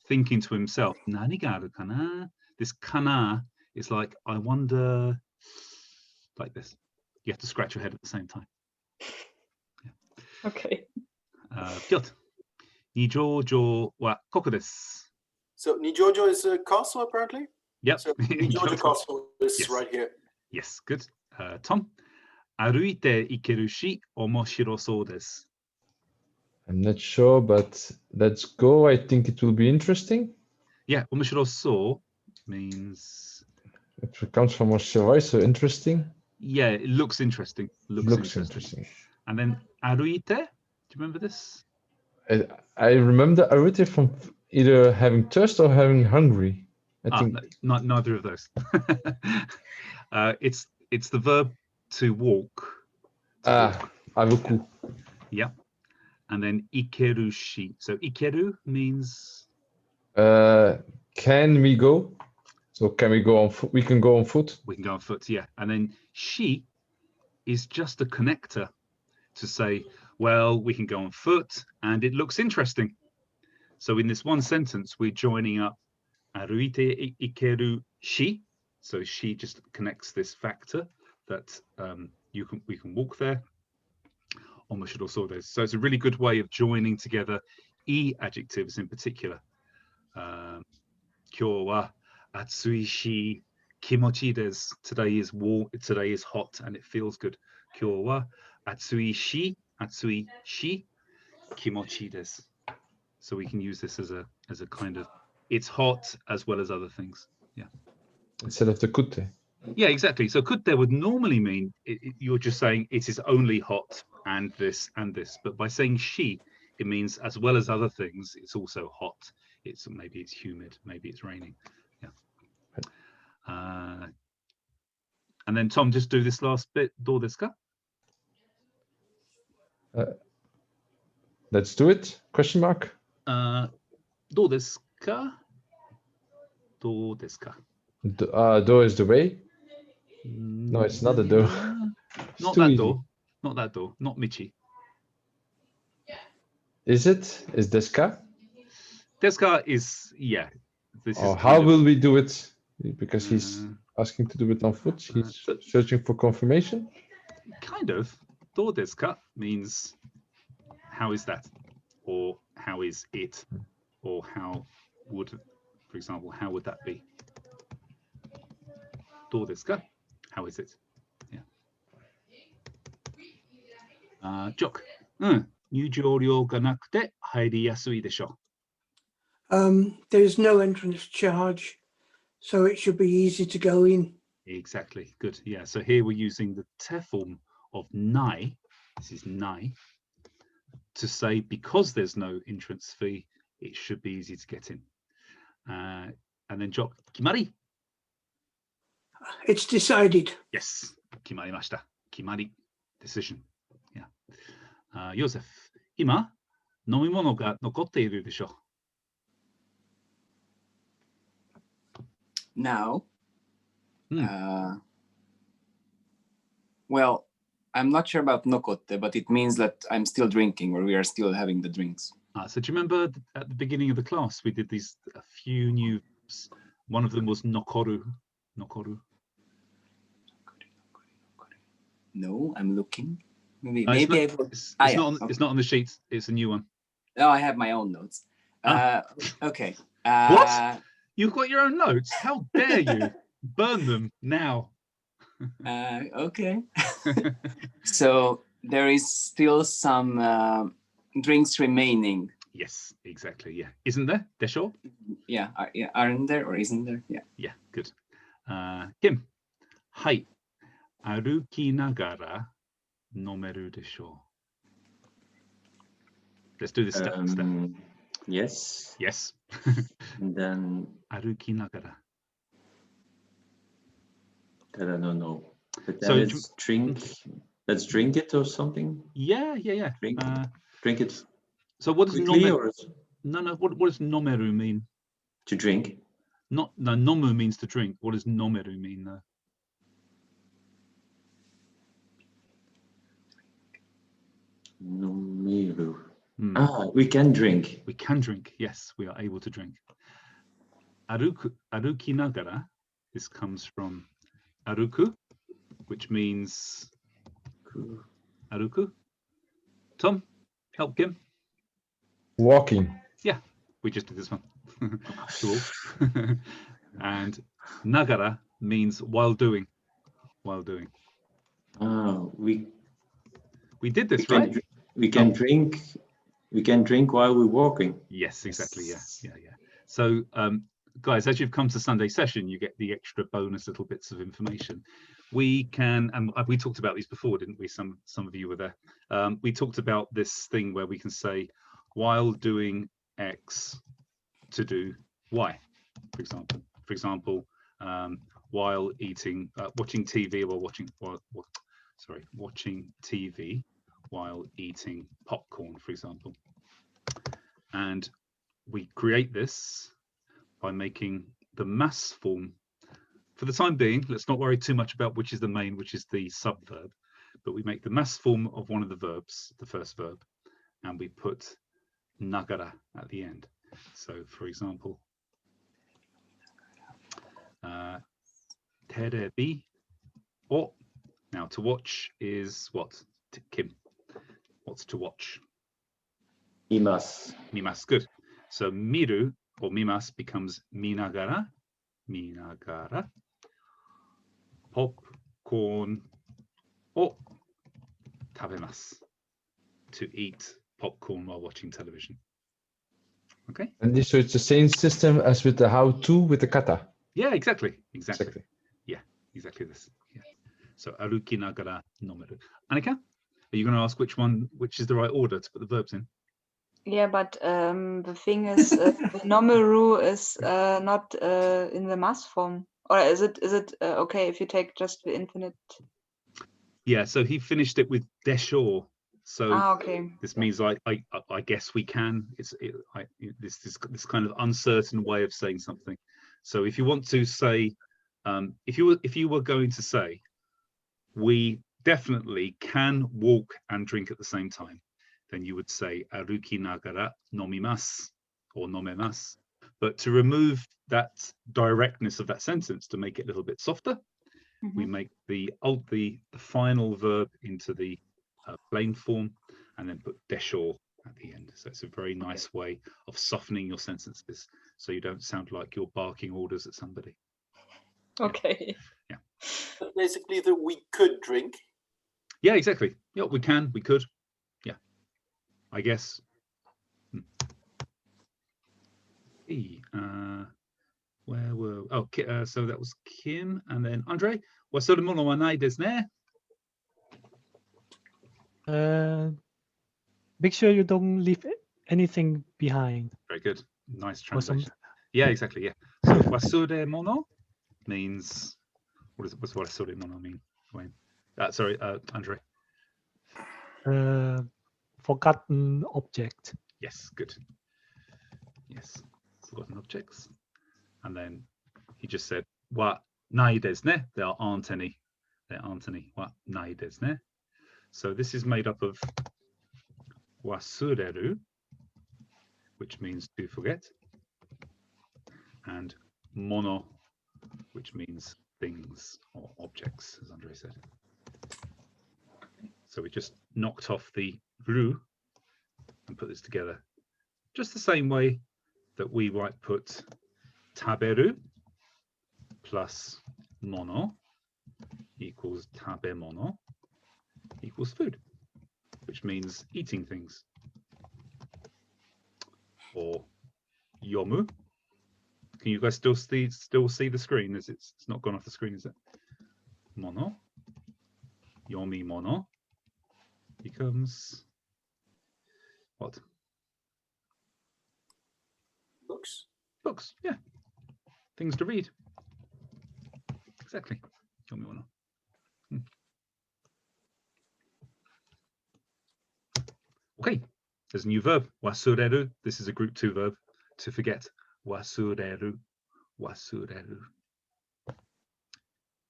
thinking to himself. Nani ga aru kana? This kana is like, I wonder, like this. You have to scratch your head at the same time. Okay. Piotr, Nijojo wa koko desu. So Nijojo is a castle, apparently? Yep. So Nijojo Castle is right here. Yes, good. Tom, aruite ikeru shi omoshirosou desu. I'm not sure, but let's go. I think it will be interesting. Yeah, omoshirosou means... It comes from oshirai, so interesting. Yeah, it looks interesting. Looks interesting. And then aruite, do you remember this? I remember aruite from either having thirst or having hungry. I think neither of those. It's the verb to walk. Aruku. Yeah. And then ikerushi. So ikeru means Can we go? So can we go on foot? We can go on foot. we can go on foot, yeah. And then shi is just a connector to say, well, we can go on foot and it looks interesting. So in this one sentence, we're joining up aruite ikeru shi. So shi just connects this factor that we can walk there. Omoshiro so it's a really good way of joining together adjectives in particular. Kyou wa atsui shi kimochi desu. Today is warm, today is hot and it feels good. Kyou wa atsui shi kimochi desu. So we can use this as a kind of, it's hot as well as other things. Yeah. Instead of the kutte. Yeah, exactly. So kutte would normally mean you're just saying it is only hot and this and this. But by saying shi, it means as well as other things, it's also hot. Maybe it's humid, maybe it's raining. Yeah. And then Tom, just do this last bit. Do desu ka? Let's do it. Question mark. Do desu ka? Do desu ka? Do is the way. No, it's not a do. Not that door. Not that door. Not Michi. Is it? Is desu ka? Desu ka is, yeah. This is how will we do it? Because he's asking to do it on foot. He's searching for confirmation. Kind of. Do desu ka means how is that? Or how is it? Or how would, for example, how would that be? Do desu ka? How is it? Yeah. Jock. 入場料がなくて入りやすいでしょ There's no entrance charge, so it should be easy to go in. Exactly. Good. Yeah. So here we're using the te form of nai. This is nai. To say because there's no entrance fee, it should be easy to get in. And then Jock, kimari. It's decided. Yes. Kimarimashita. Kimari. Decision. Yeah. Joseph, 今、飲み物が残っているでしょ Now, well, I'm not sure about nokotte, but it means that I'm still drinking or we are still having the drinks. So do you remember at the beginning of the class, we did a few new, one of them was nokoru. Nokoru. No, I'm looking. Maybe it's not on the sheet. It's a new one. No, I have my own notes. Okay. What? You've got your own notes? How dare you? Burn them now. Okay. So there is still some drinks remaining. Yes, exactly. Yeah. Isn't there? Desho? Yeah. Aren't there or isn't there? Yeah. Yeah. Good. Kim. Hai. Aruki nagara nomeru desho. Let's do this step. Yes. Yes. And then aruki nagara. I don't know. But So then let's drink. Let's drink it or something. Yeah. Drink it. So what does quickly nomeru? No. What does nomeru mean? To drink. No. Nomu means to drink. What does nomeru mean though? Nomiru. We can drink. We can drink. Yes, we are able to drink. Aruki nagara. This comes from aruku, which means aruku. Tom, help Kim. Walking. Yeah, we just did this one. Cool. And nagara means while doing. While doing. We did this, right? We can drink. We can drink while we're walking. Yes, exactly. Yeah. So, guys, as you've come to Sunday session, you get the extra bonus little bits of information. We can, and we talked about these before, didn't we? Some of you were there. We talked about this thing where we can say, while doing X, to do Y, for example. For example, while eating, watching TV while watching TV while eating popcorn, for example. And we create this by making the mass form. For the time being, let's not worry too much about which is the main, which is the subverb, but we make the mass form of one of the verbs, the first verb, and we put nagara at the end. So, for example, terebi o. Now, to watch is what? Kim, what's to watch? Mimasu. Mimasu, good. So, miru or mimasu becomes minagara, minagara. Popcorn o tabemasu, to eat popcorn while watching television. Okay. And this, so it's the same system as with the how-to with the kata. Yeah, exactly. Yeah, exactly this. Yeah. So aruki nagara nomeru. Annika, are you going to ask which is the right order to put the verbs in? Yeah, but the thing is, the nomeru is not in the mass form. Or is it okay if you take just the infinite? Yeah, so he finished it with desho. So okay. this means I guess we can. This kind of uncertain way of saying something. So if you want to say, if you were going to say, we definitely can walk and drink at the same time, then you would say aruki nagara nomimasu or nomemasu. But to remove that directness of that sentence, to make it a little bit softer, we make the final verb into the plain form and then put desho at the end. So it's a very nice way of softening your sentences so you don't sound like you're barking orders at somebody. Okay. Yeah. But basically, that we could drink. Yeah, exactly. Yeah, we can, we could. Yeah, I guess. Where were? Oh, so that was Kim, and then Andre. Wasoru mono wa nai desu ne. Make sure you don't leave anything behind. Very good. Nice Or some- translation. Yeah, exactly. Yeah. So wasure mono means, what's wasure mono mean? Wayne? Sorry, Andre. Forgotten object. Yes, good. Yes, forgotten objects. And then he just said, wa nai desu ne. There aren't any. There aren't any. Wa nai desu ne. So this is made up of wasureru, which means to forget, and mono, which means things or objects, as Andre said. So we just knocked off the ru and put this together just the same way that we might put taberu plus mono equals tabemono equals food, which means eating things. Or yomu. Can you guys still see the screen? It's not gone off the screen, is it? Mono. Yomi mono becomes what? Books. Books, yeah. Things to read. Exactly. Yomi mono. Okay, there's a new verb, wasureru. This is a group 2 verb, to forget. Wasureru, wasureru.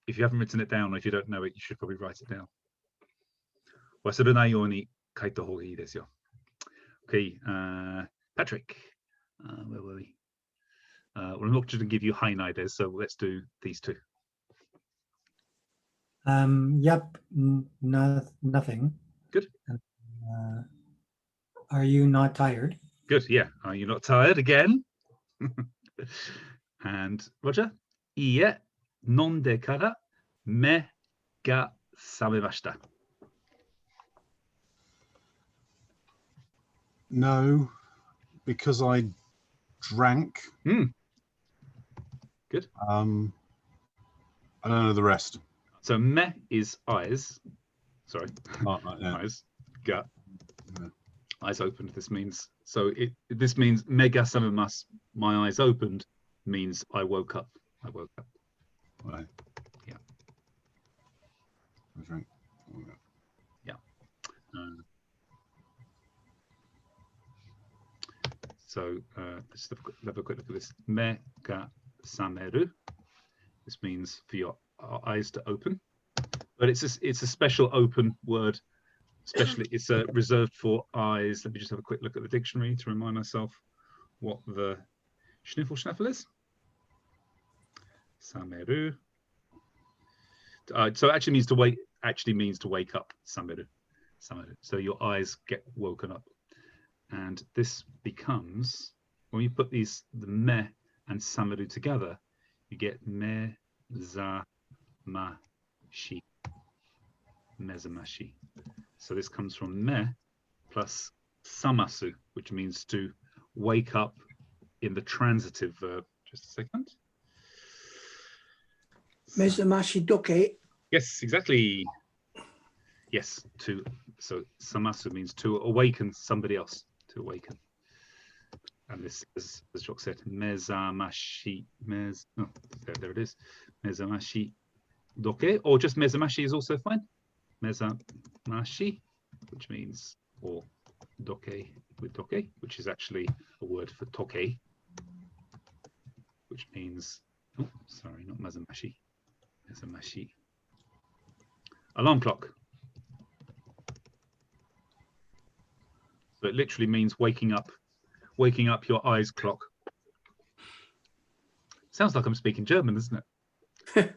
If you haven't written it down, or if you don't know it, you should probably write it down. Wasurunai you ni kaita hoga ii desu yo. Okay, Patrick, where were we? Well, I'm not just going to give you high naides, so let's do these two. Yep, nothing. Good. Are you not tired? Good, yeah. Are you not tired again? And Roger, Ie, nonde kara me ga samemashita. No, because I drank. Good. I don't know the rest. So me is eyes. Sorry. Yeah. Eyes. Ga. Eyes opened. This means this means mega samemasu. My eyes opened means I woke up. I woke up. Right. Yeah. I drank. Yeah. So let's have a quick look at this. Me ga sameru. This means for your eyes to open, but it's a special open word. Especially, it's reserved for eyes. Let me just have a quick look at the dictionary to remind myself what the schniffle is. Sameru. So it actually means to wake. Actually means to wake up. Sameru. Sameru. So your eyes get woken up, and this becomes when you put the me and sameru together, you get me za ma shi. Mezamashi. So this comes from me plus samasu, which means to wake up in the transitive verb. Just a second. Mezamashi doke. Yes, exactly. Yes, so samasu means to awaken somebody else, to awaken. And this is, as Jock said, mezamashi, there it is, mezamashi doke, or just mezamashi is also fine. Mezamashi, which means, or doke with doke, which is actually a word for toke, which means, oh, sorry, not mezamashi, mezamashi. Alarm clock. So it literally means waking up your eyes clock. Sounds like I'm speaking German, doesn't it?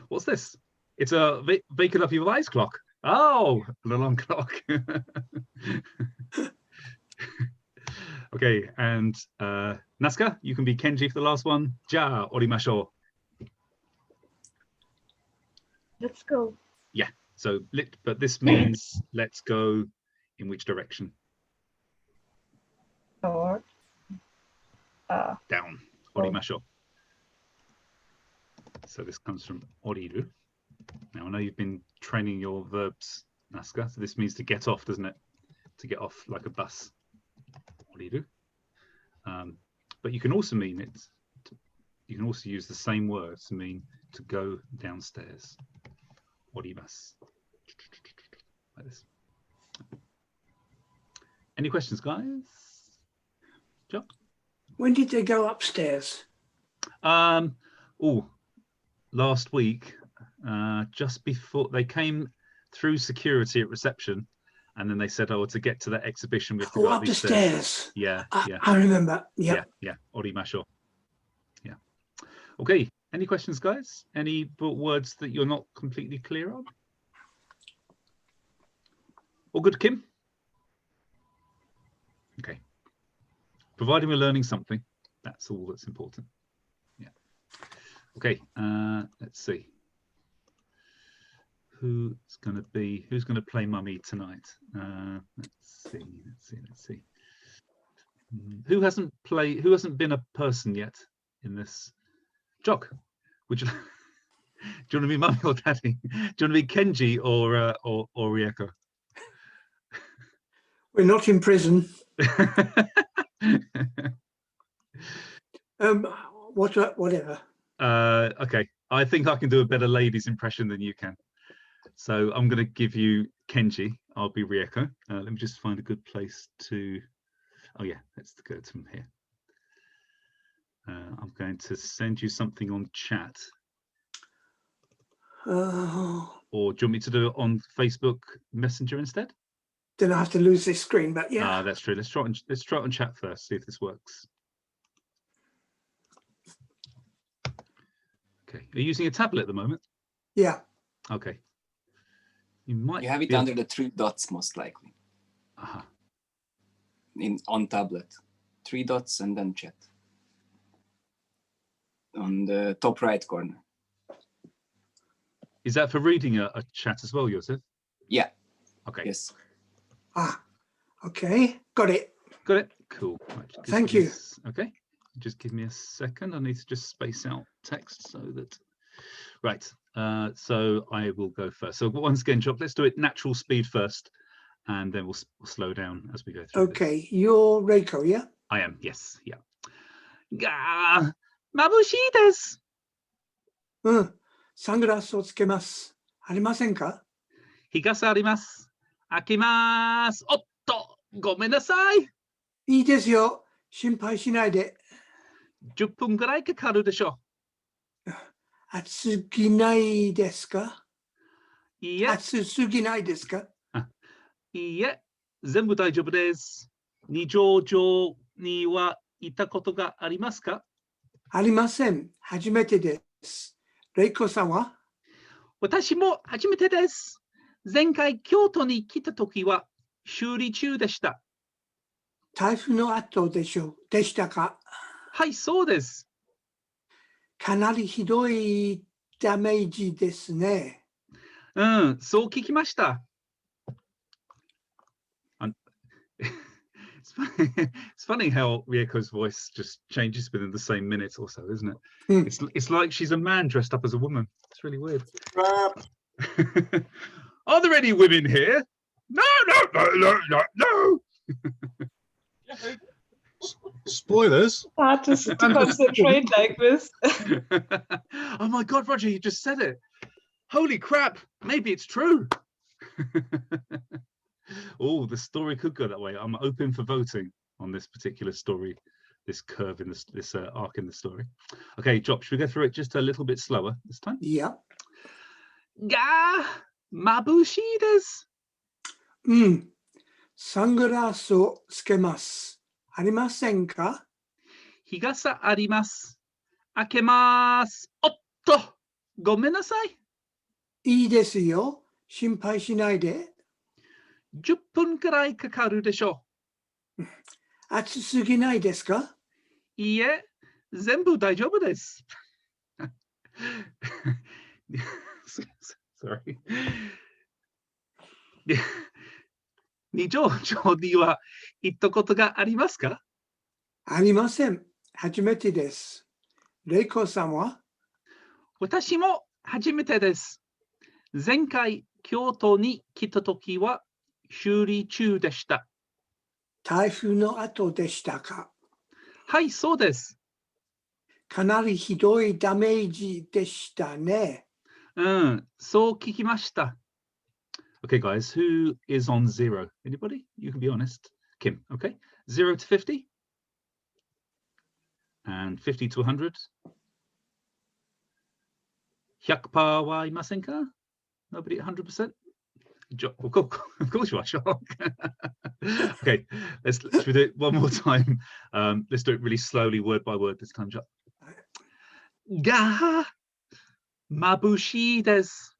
What's this? It's a waking up your eyes clock. Oh, an alarm clock. Okay, and Nazca, you can be Kenji for the last one. Ja orimashou. Let's go. Yeah, so but this means let's go in which direction? Or down. Orimashou. So this comes from oriru. Now I know you've been training your verbs, Nazca, so this means to get off, doesn't it? To get off like a bus. Oriru. But you can also mean it. You can also use the same word to mean to go downstairs. Orimasu. Like this. Any questions, guys? Jock? When did they go upstairs? Last week, just before they came through security at reception, and then they said, "Oh, to get to that exhibition, we have to go up the stairs." Yeah, yeah. I remember. Yep. Yeah. Orimashou. Yeah. Okay. Any questions, guys? Any words that you're not completely clear on? All good, Kim? Okay. Providing we're learning something, that's all that's important. Yeah. Okay. Let's see. Who's going to play mummy tonight? Let's see. Who hasn't been a person yet in this? Jock, would you? Do you want to be mummy or daddy? Do you want to be Kenji or Rieko? We're not in prison. Whatever. Okay, I think I can do a better lady's impression than you can. So I'm going to give you Kenji. I'll be Rieko. Let me just find a good place to. Oh yeah, let's go from here. I'm going to send you something on chat. Or do you want me to do it on Facebook Messenger instead? Then I have to lose this screen, but yeah. That's true. Let's try it on chat first, see if this works. Okay. Are you using a tablet at the moment? Yeah. Okay. You have it under the 3 dots most likely. On tablet. 3 dots and then chat. On the top right corner. Is that for reading a chat as well, Joseph? Yeah. Okay. Yes. Okay. Got it. Got it. Cool. Right, thank you. Okay. Just give me a second. I need to just space out text so that. Right. So I will go first. So once again, Jock, let's do it natural speed first, and then we'll slow down as we go through. Okay. This. You're Reiko, yeah? I am. Yes. Yeah. Mabushii desu. サングラスをつけます。ありませんか？日傘あります。開きます。おっと、ごめんなさい。いいですよ。心配しないで。 10分ぐらいかかるでしょ暑すぎないですか？う。いいえ、暑すぎないですか？いいえ、全部大丈夫です。二条城には行ったことがありますか？ありません。初めてです。レイコさんは？私も初めてです。前回京都に来た時は修理中でした。台風の後でしたか？はい、そうです。かなりひどいダメージですね。うん、そう聞きました。It's funny how Rieko's voice just changes within the same minute or so, isn't it? It's like she's a man dressed up as a woman. It's really weird. Are there any women here? No, no, no, no, no, no. Spoilers. Hard to concentrate like this. Oh my God, Roger, you just said it. Holy crap, maybe it's true. Oh, the story could go that way. I'm open for voting on this particular story, this curve in this arc in the story. Okay, Job, should we go through it just a little bit slower this time? Yeah. Ga mabushi desu. うん。サングラスをつけます。ありませんか？日傘あります。開けます。おっと、ごめんなさい。いいですよ。心配しないで。10分くらいかかるでしょう。暑すぎないですか？いいえ、全部大丈夫です。Sorry. 二条城には行ったことがありますか？ありません。初めてです。レイコさんは？私も初めてです。前回京都に来たときは修理中でした。台風の後でしたか？はい、そうです。かなりひどいダメージでしたね。うん、そう聞きました。Okay, guys, who is on 0? Anybody? You can be honest. Kim, okay? 0 to 50? And 50 to 100? 100% はいませんか? Nobody at 100%? Of course you are, Shark. Okay, should we do it one more time? Let's do it really slowly, word by word this time, Jack. Ga mabushi desu.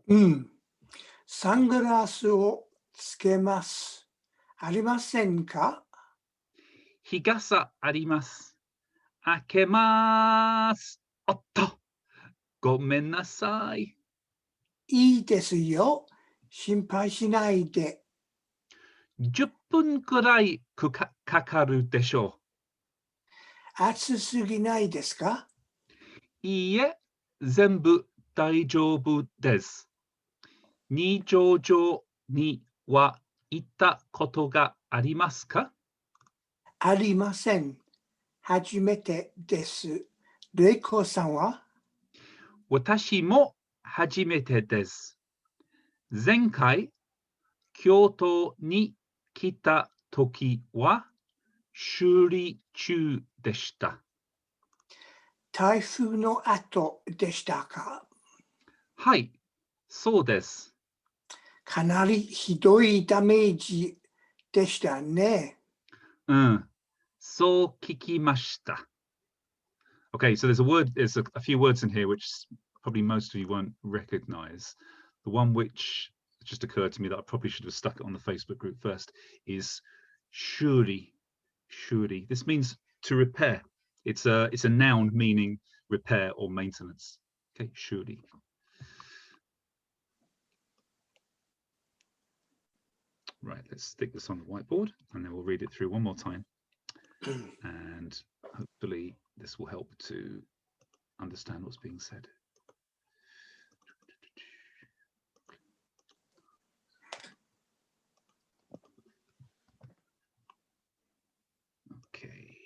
うん。サングラスをつけます。ありませんか？日傘あります。開けます。おっと、ごめんなさい。いいですよ。心配しないで。10分くらいかかるでしょう。暑すぎないですか？いいえ、全部大丈夫です。二条城には行ったことがありますか？ありません。初めてです。レイコさんは？私も初めてです。前回、京都に来たときは修理中でした。台風の後でしたか？はい、そうです。かなりひどいダメージでしたね。うん、そう聞きました。Okay, so there's a few words in here which probably most of you won't recognize. The one which just occurred to me that I probably should have stuck it on the Facebook group first is shuri. Shuri. This means to repair. It's a noun meaning repair or maintenance. Okay, shuri. Right, let's stick this on the whiteboard and then we'll read it through one more time. And hopefully this will help to understand what's being said. Okay.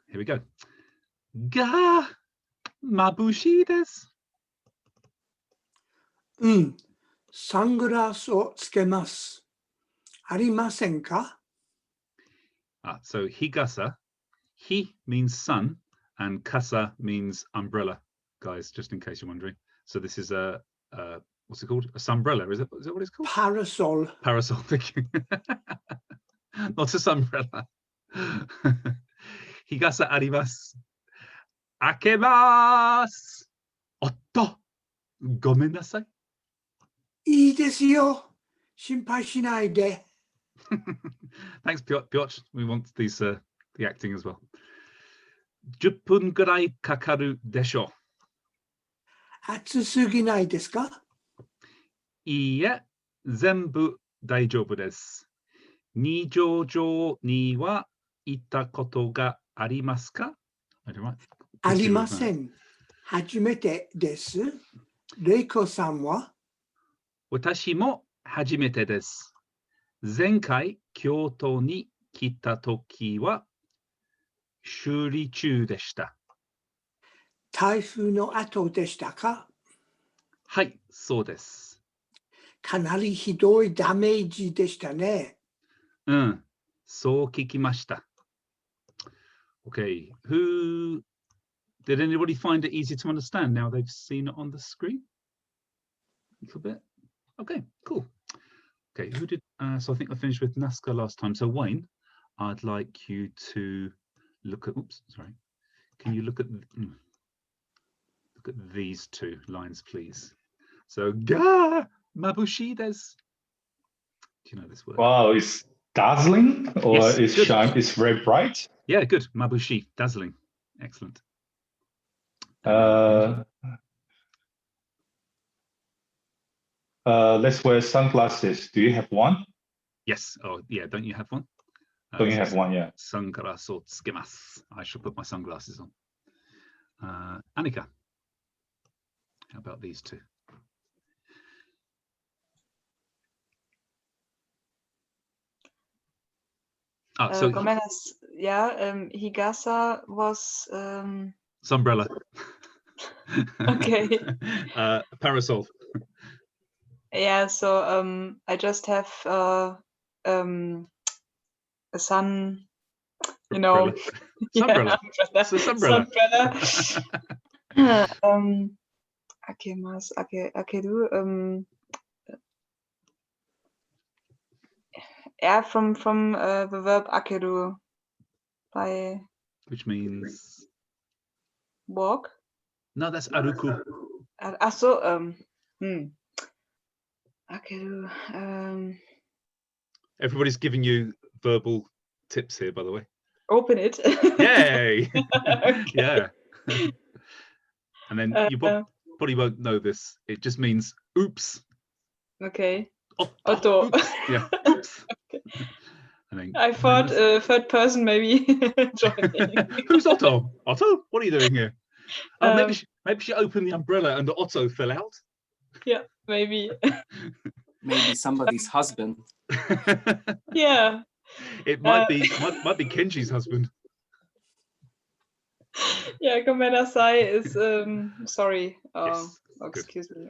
Here we go. Ga mabushi desu. うん。サングラスをつけます。ありませんか？ So higasa, hi means sun and kasa means umbrella, guys, just in case you're wondering. So this is a what's it called? A sunbrella, is it what it's called? Parasol. Parasol, thank you. Not a sunbrella. Higasa arimasu. Akemasu. Otto. Gomenasai. いいですよ。心配しないで。Thanks, Piotr. We want these the acting as well. 10分ぐらいかかるでしょう。暑すぎないですか？いいえ、全部大丈夫です。二条城には行ったことがありますか？ありません。初めてです。レイコさんは？私も初めてです。前回京都に来た時は修理中でした。台風の後でしたか？はい、そうです。かなりひどいダメージでしたね。うん、そう聞きました。Okay, did anybody find it easy to understand now they've seen it on the screen? A little bit. Okay, cool. Okay, who did? So I think I finished with Nazca last time. So Wayne, I'd like you to look at. Oops, sorry. Can you look at these two lines, please? So ga mabushi des. Do you know this word? Wow, it's dazzling or Yes, it's good. shine, it's very bright. Yeah, good. Mabushi, dazzling. Excellent. Let's wear sunglasses. Do you have one? Yes. Oh, yeah. Don't you have one? Don't you have one? Yeah. Sunglasses o tsukimasu. I shall put my sunglasses on. Annika, how about these two? So Higasa was sunbrella. Okay. Parasol. Yeah, so I just have a sun, you know, Sunbrella. Yeah, It's a sunbrella. akeru. Yeah, from the verb akeru, by Which means walk. no, that's aruku. Akeru. Everybody's giving you verbal tips here, by the way. Open it. Yay! Okay. Yeah. And then you probably won't know this. It just means oops. Okay. Otto. Otto. Oops. Yeah. Oops. Okay. And then, I thought third person maybe joining. Who's Otto? Otto, what are you doing here? Oh, maybe she opened the umbrella and Otto fell out. Yeah, maybe. Maybe somebody's husband. Yeah. It might be Kenji's husband. Yeah, Gomenasai is sorry. Yes, excuse me.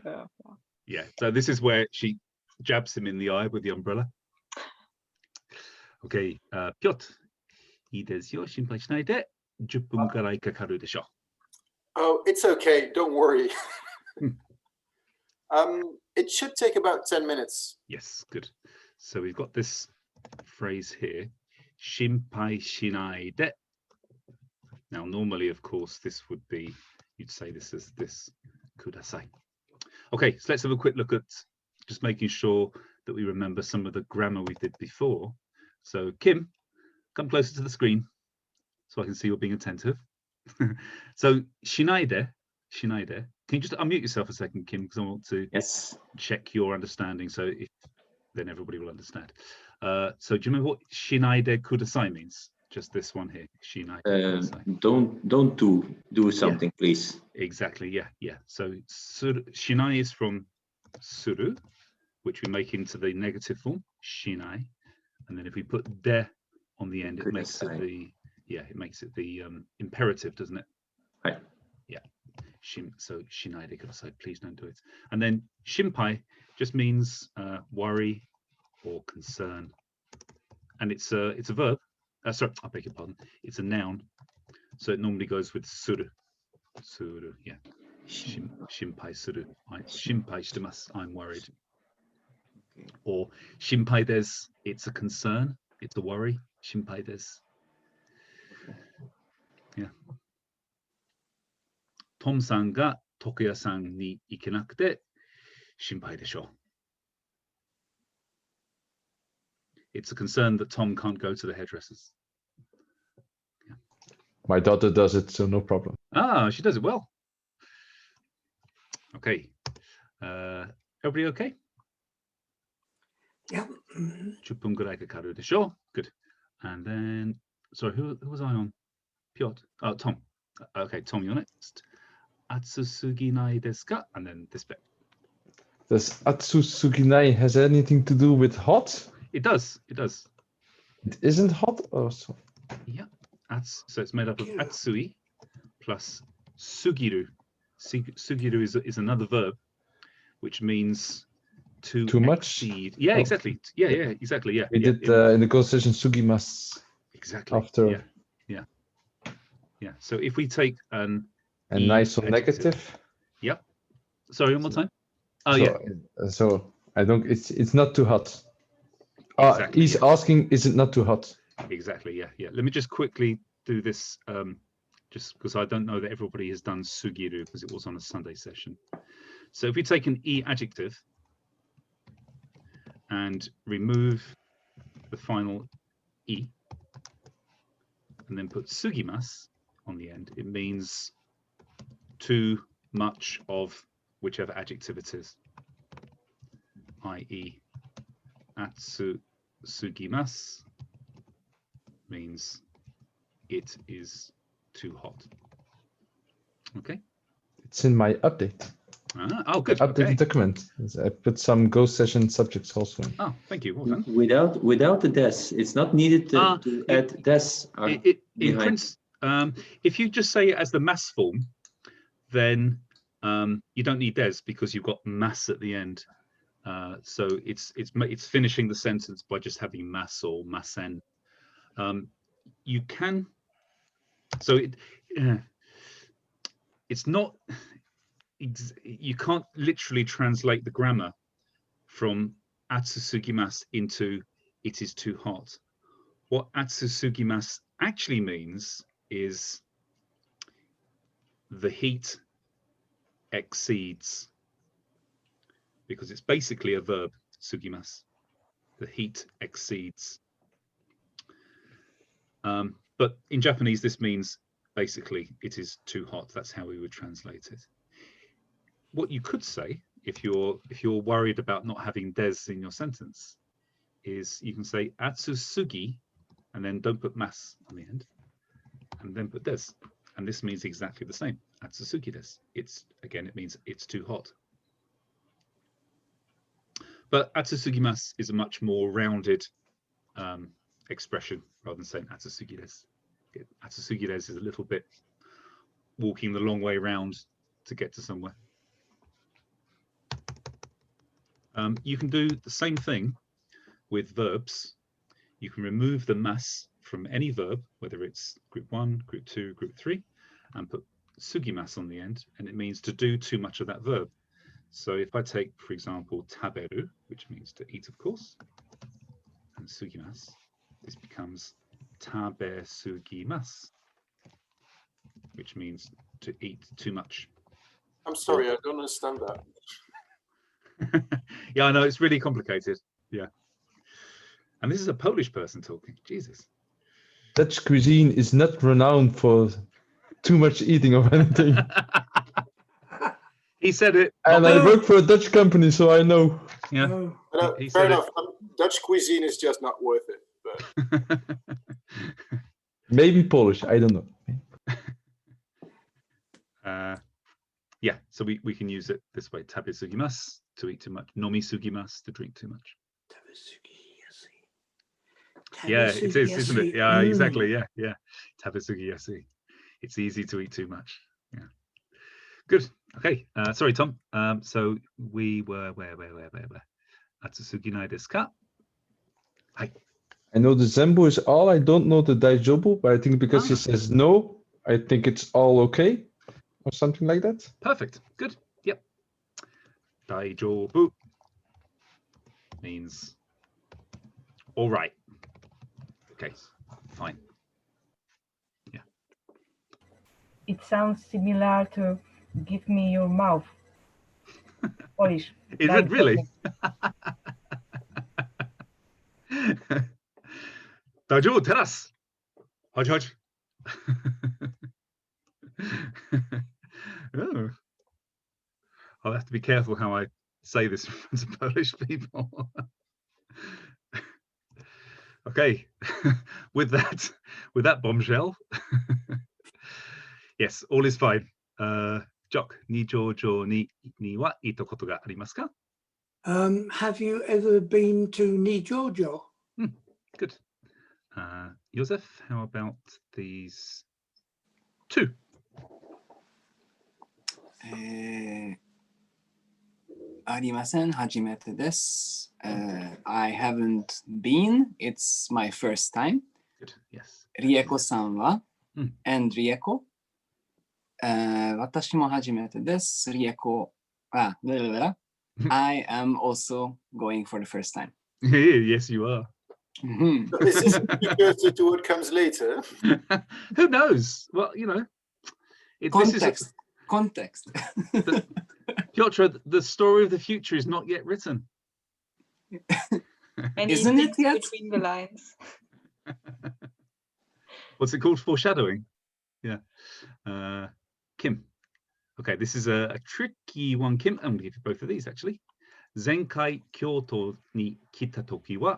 Yeah, so this is where she jabs him in the eye with the umbrella. Okay, Piotr, いいですよ。心配しないで。10分くらいかかるでしょう。 Oh, it's okay. Don't worry. It should take about 10 minutes. Yes, good. So we've got this phrase here. 心配しないで. Now, normally, of course, this would be, you'd say this as this, kudasai. Okay, so let's have a quick look at just making sure that we remember some of the grammar we did before. So, Kim, come closer to the screen so I can see you're being attentive. So, shinaide. Can you just unmute yourself a second, Kim, because I want to check your understanding. So, then everybody will understand. So, do you remember what shinaide kudasai means? Just this one here. Shinaide kudasai. Don't do something, please. Exactly. Yeah. So, shinai is from suru, which we make into the negative form, shinai. And then if we put de on the end, it makes it the imperative, doesn't it? Right. Yeah. So shinai de kudasai, please don't do it. And then shimpai just means worry or concern, and it's a verb. Sorry, I beg your pardon. It's a noun, so it normally goes with suru. Suru, yeah. Shimpai suru. Shimpai shitemasu. I'm worried. Okay. Or shimpai desu. It's a concern. It's a worry. Shimpai desu. Yeah. Tom-san ga Tokuya-san ni ikenakute shimpai desho. It's a concern that Tom can't go to the hairdressers. Yeah. My daughter does it, so no problem. Ah, she does it well. Okay. Everybody okay? Yeah. 10分ぐらいかかるでしょ? Good. And then, sorry, who was I on? Piotr. Oh, Tom. Okay, Tom, you're next. Atsusuginai desu ka? And then this bit. Does atsusuginai has anything to do with hot? It does. It does. It isn't hot? Oh, so. Yeah. So it's made up of atsui plus sugiru. Sugiru is another verb, which means to Too much? exceed. Yeah, Oh. exactly. Yeah, exactly. Yeah. We yeah, did in the conversation sugimas. Exactly. After. Yeah. So if we take an And nice or adjective. negative. Yep. Sorry, one more time. Oh, so, yeah. So I don't. It's not too hot. Exactly, He's yeah. asking, is it not too hot? Exactly. Yeah. Let me just quickly do this, just because I don't know that everybody has done sugiru because it was on a Sunday session. So if we take an e adjective and remove the final e, and then put sugimasu on the end, it means too much of whichever adjective it is, i.e. atsusugimasu means it is too hot. Okay. It's in my update. Oh, good. Updated Okay. document. I put some Go session subjects also in. Oh, thank you. Well done. Without the des, it's not needed to add des. In principle, if you just say it as the mass form, then you don't need des because you've got mass at the end. So it's finishing the sentence by just having mass or massen. You can, so it's not. You can't literally translate the grammar from atsusugimasu into it is too hot. What atsusugimasu actually means is the heat exceeds, because it's basically a verb, sugimasu. The heat exceeds. But in Japanese, this means basically it is too hot. That's how we would translate it. What you could say, if you're worried about not having des in your sentence, is you can say atsusugi, and then don't put mas on the end, and then put des, and this means exactly the same. Atsusugi desu. It means it's too hot. But atsusugimasu is a much more rounded expression rather than saying atsusugi desu. Atsusugi desu is a little bit walking the long way round to get to somewhere. You can do the same thing with verbs. You can remove the mas from any verb, whether it's group 1, group 2, group 3, and put sugimasu on the end, and it means to do too much of that verb. So if I take, for example, taberu, which means to eat, of course, and sugimasu, this becomes tabesugimasu, which means to eat too much. I'm sorry, I don't understand that. Yeah, I know, it's really complicated. Yeah. And this is a Polish person talking. Jesus. Dutch cuisine is not renowned for too much eating of anything. He said it. And I work for a Dutch company, so I know. Yeah. Fair enough. Dutch cuisine is just not worth it. But Maybe Polish, I don't know. Yeah, so we can use it this way. Tabesugimasu, to eat too much. Nomisugimasu, to drink too much. Yeah, it is, isn't it? Yeah, exactly. Yeah. Tabesugi yasui. It's easy to eat too much. Yeah. Good. Okay. Sorry, Tom. So we were where? Atsusuginai desu ka? Hi. I know the Zenbu is all. I don't know the Daijobu, but I think because he says no, I think it's all okay or something like that. Perfect. Good. Yep. Daijobu means all right. Okay. Fine. Yeah. It sounds similar to give me your mouth. Polish. Is it really? Daijobu teras. Hodge. Oh. I'll have to be careful how I say this in front of Polish people. Okay, with that bombshell, yes, all is fine. Jock, Nijojo ni wa ita koto ga arimasu ka? Have you ever been to Nijojo? Good. Joseph, how about these two? Arimasen, hajimete desu. I haven't been. It's my first time. Good. Yes. Rieko-san wa? And Rieko? Watashi mo hajimete desu. Rieko. I am also going for the first time. Yes, you are. Is this a precursor to what comes later? Who knows? Well, you know, Context. Context. Piotr, the story of the future is not yet written. Isn't it yet? Between the lines. What's it called? Foreshadowing. Yeah. Kim. Okay, this is a tricky one, Kim. I'm going to give you both of these, actually. Zenkai Kyoto ni kita toki wa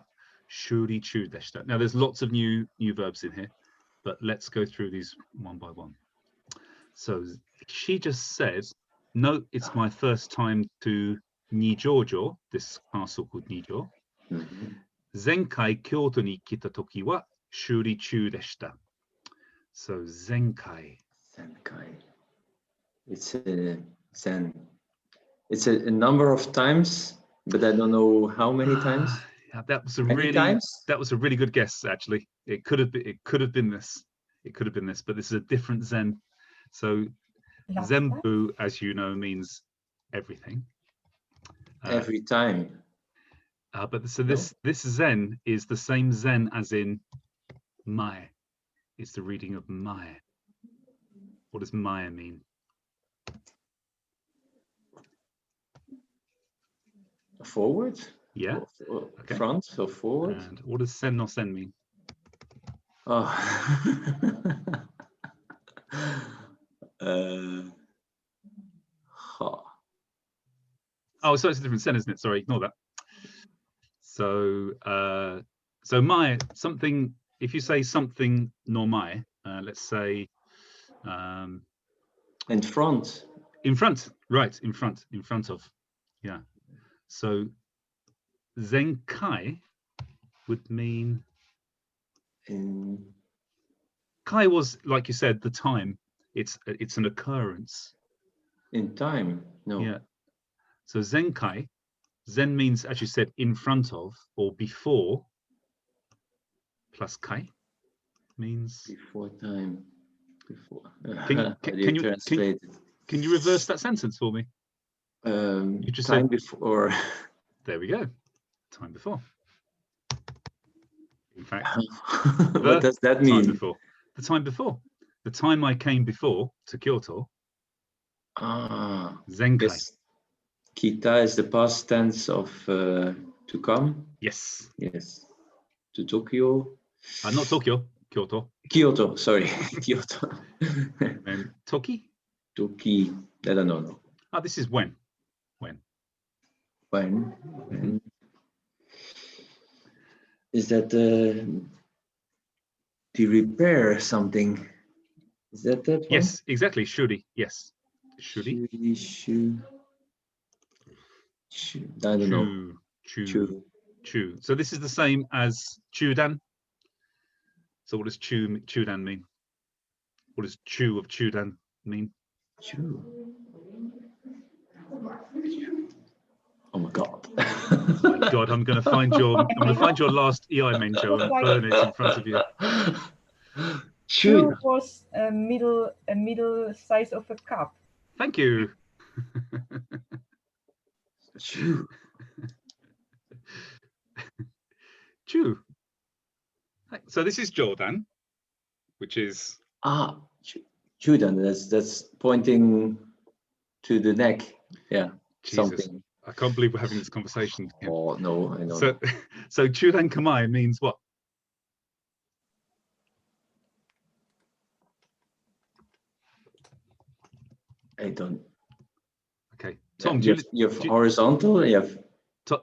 shurichu deshita. Now, there's lots of new verbs in here, but let's go through these one by one. So she just said, no, it's my first time to Nijojo, this castle called Nijo. Zenkai Kyoto ni kita toki wa shurichu deshita. So Zenkai. It's a zen. It's a number of times, but I don't know how many times. Yeah, that was a really good guess. Actually, it could have been this. It could have been this, but this is a different zen. So Zenbu, as you know, means everything. Every time. But so this zen is the same zen as in Mae. It's the reading of Mae. What does Mae mean? Forward? Yeah. Okay. Front, so forward. And what does sen no sen mean? Oh. Oh, so it's a different sen, isn't it? Sorry, ignore that. So, so Mae, something. If you say something no Mae, let's say. In front. In front, right? In front of, yeah. So Zenkai would mean. Kai was, like you said, the time. It's an occurrence. In time, no. Yeah. So Zenkai, Zen means, as you said, in front of or before. Plus Kai means before time. Before. Can you reverse that sentence for me? You just time said before. There we go. Time before. In fact, what does that mean? The time before. The time I came before to Kyoto. Zenkai. Yes. Kita is the past tense of to come. Yes. Yes. To Tokyo. Not Tokyo. Kyoto. Kyoto. Sorry. Kyoto. And Toki. Toki. I don't know. Ah, this is when. When. Is that to repair something? Is that one? Yes, exactly. Shuri. Yes. Shuri. I don't know. Chu. So this is the same as Chudan. So what does Chudan mean? What does Chu of Chudan mean? Chu. Oh my god. My God, I'm going to find your last EI Menjo and burn it in front of you. Chew was a middle size of a cup. Thank you. Chew. Chew. So this is Jordan, which is Judan. That's pointing to the neck. Yeah. Jesus. Something. I can't believe we're having this conversation. Oh no, I don't. So Chudan Kamai means what? I don't. Okay, Tom, do you have horizontal. You have.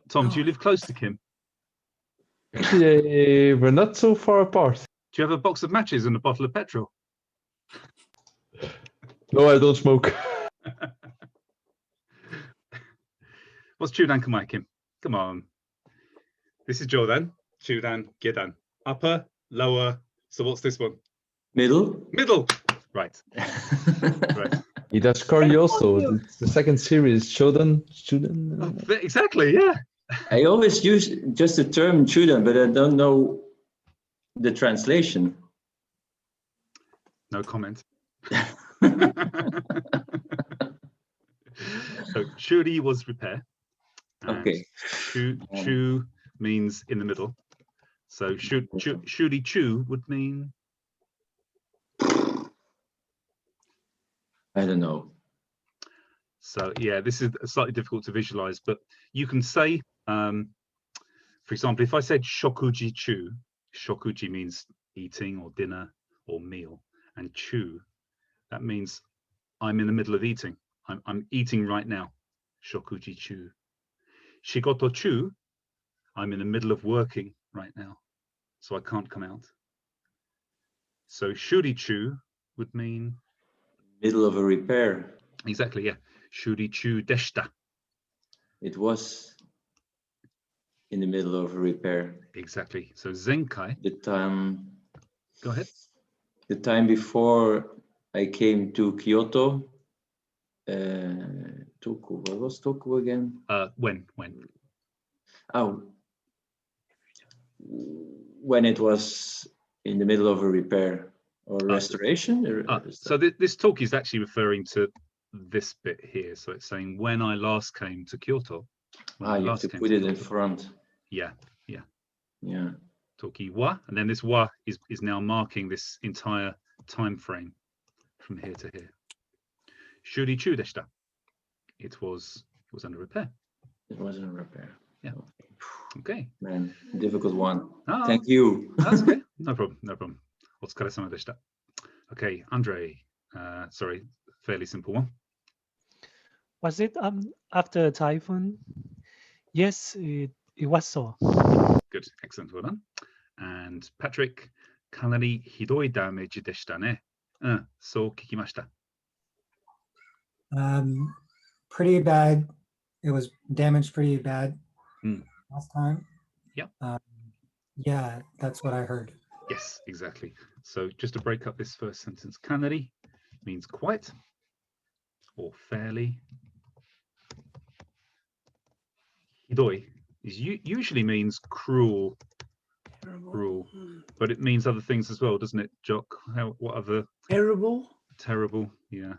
Tom, do you live close to Kim? Yeah, we're not so far apart. Do you have a box of matches and a bottle of petrol? No, I don't smoke. What's Chudan Kamai, Kim? Come on. This is Jordan. Chudan, Gedan. Upper, lower. So what's this one? Middle. Middle. Right. Right. Yeah, that's Carioso. The second series, Shodan. Exactly, yeah. I always use just the term Chudan, but I don't know the translation. No comment. So Shuri was repair. Okay. Chu means in the middle. So Shuri Chu would mean. I don't know. So yeah, this is slightly difficult to visualize, but you can say, for example, if I said shokuji chu, shokuji means eating or dinner or meal, and chu, that means I'm in the middle of eating. I'm eating right now. Shokuji chu. Shigoto chu, I'm in the middle of working right now, so I can't come out. So shuri chu would mean middle of a repair. Exactly, yeah. Shuri chu deshita. It was in the middle of a repair. Exactly. So zenkai. The time. Go ahead. The time before I came to Kyoto. Toku. What was Toku again? When? Oh. When it was in the middle of a repair or restoration. So this talk is actually referring to this bit here. So it's saying when I last came to Kyoto. You have to put it in front. Yeah. Yeah. Toki wa, and then this wa is now marking this entire time frame from here to here. Shuri chu deshita. It was under repair. It was in repair. Yeah. Okay. Man, difficult one. Thank you. That's okay. No problem. Otsukaresama deshita. Okay, Andre. Sorry, fairly simple one. Was it after a typhoon? Yes, it was so. Good, excellent, well done. And Patrick, kanari hidoi damage deshita ne. So kikimashita. Pretty bad. It was damaged pretty bad last time. Yeah. Yeah, that's what I heard. Yes, exactly. So just to break up this first sentence, kanari means quite or fairly. Hidoi usually means cruel, but it means other things as well, doesn't it, Jock? What other? Terrible, yeah.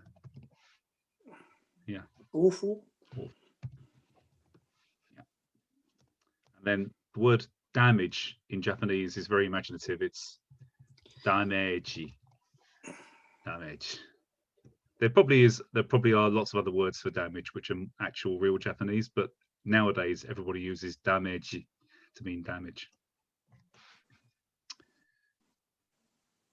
Awful. Yeah. And then the word damage in Japanese is very imaginative. It's damage. There probably are lots of other words for damage which are actual real Japanese, but nowadays everybody uses damage to mean damage.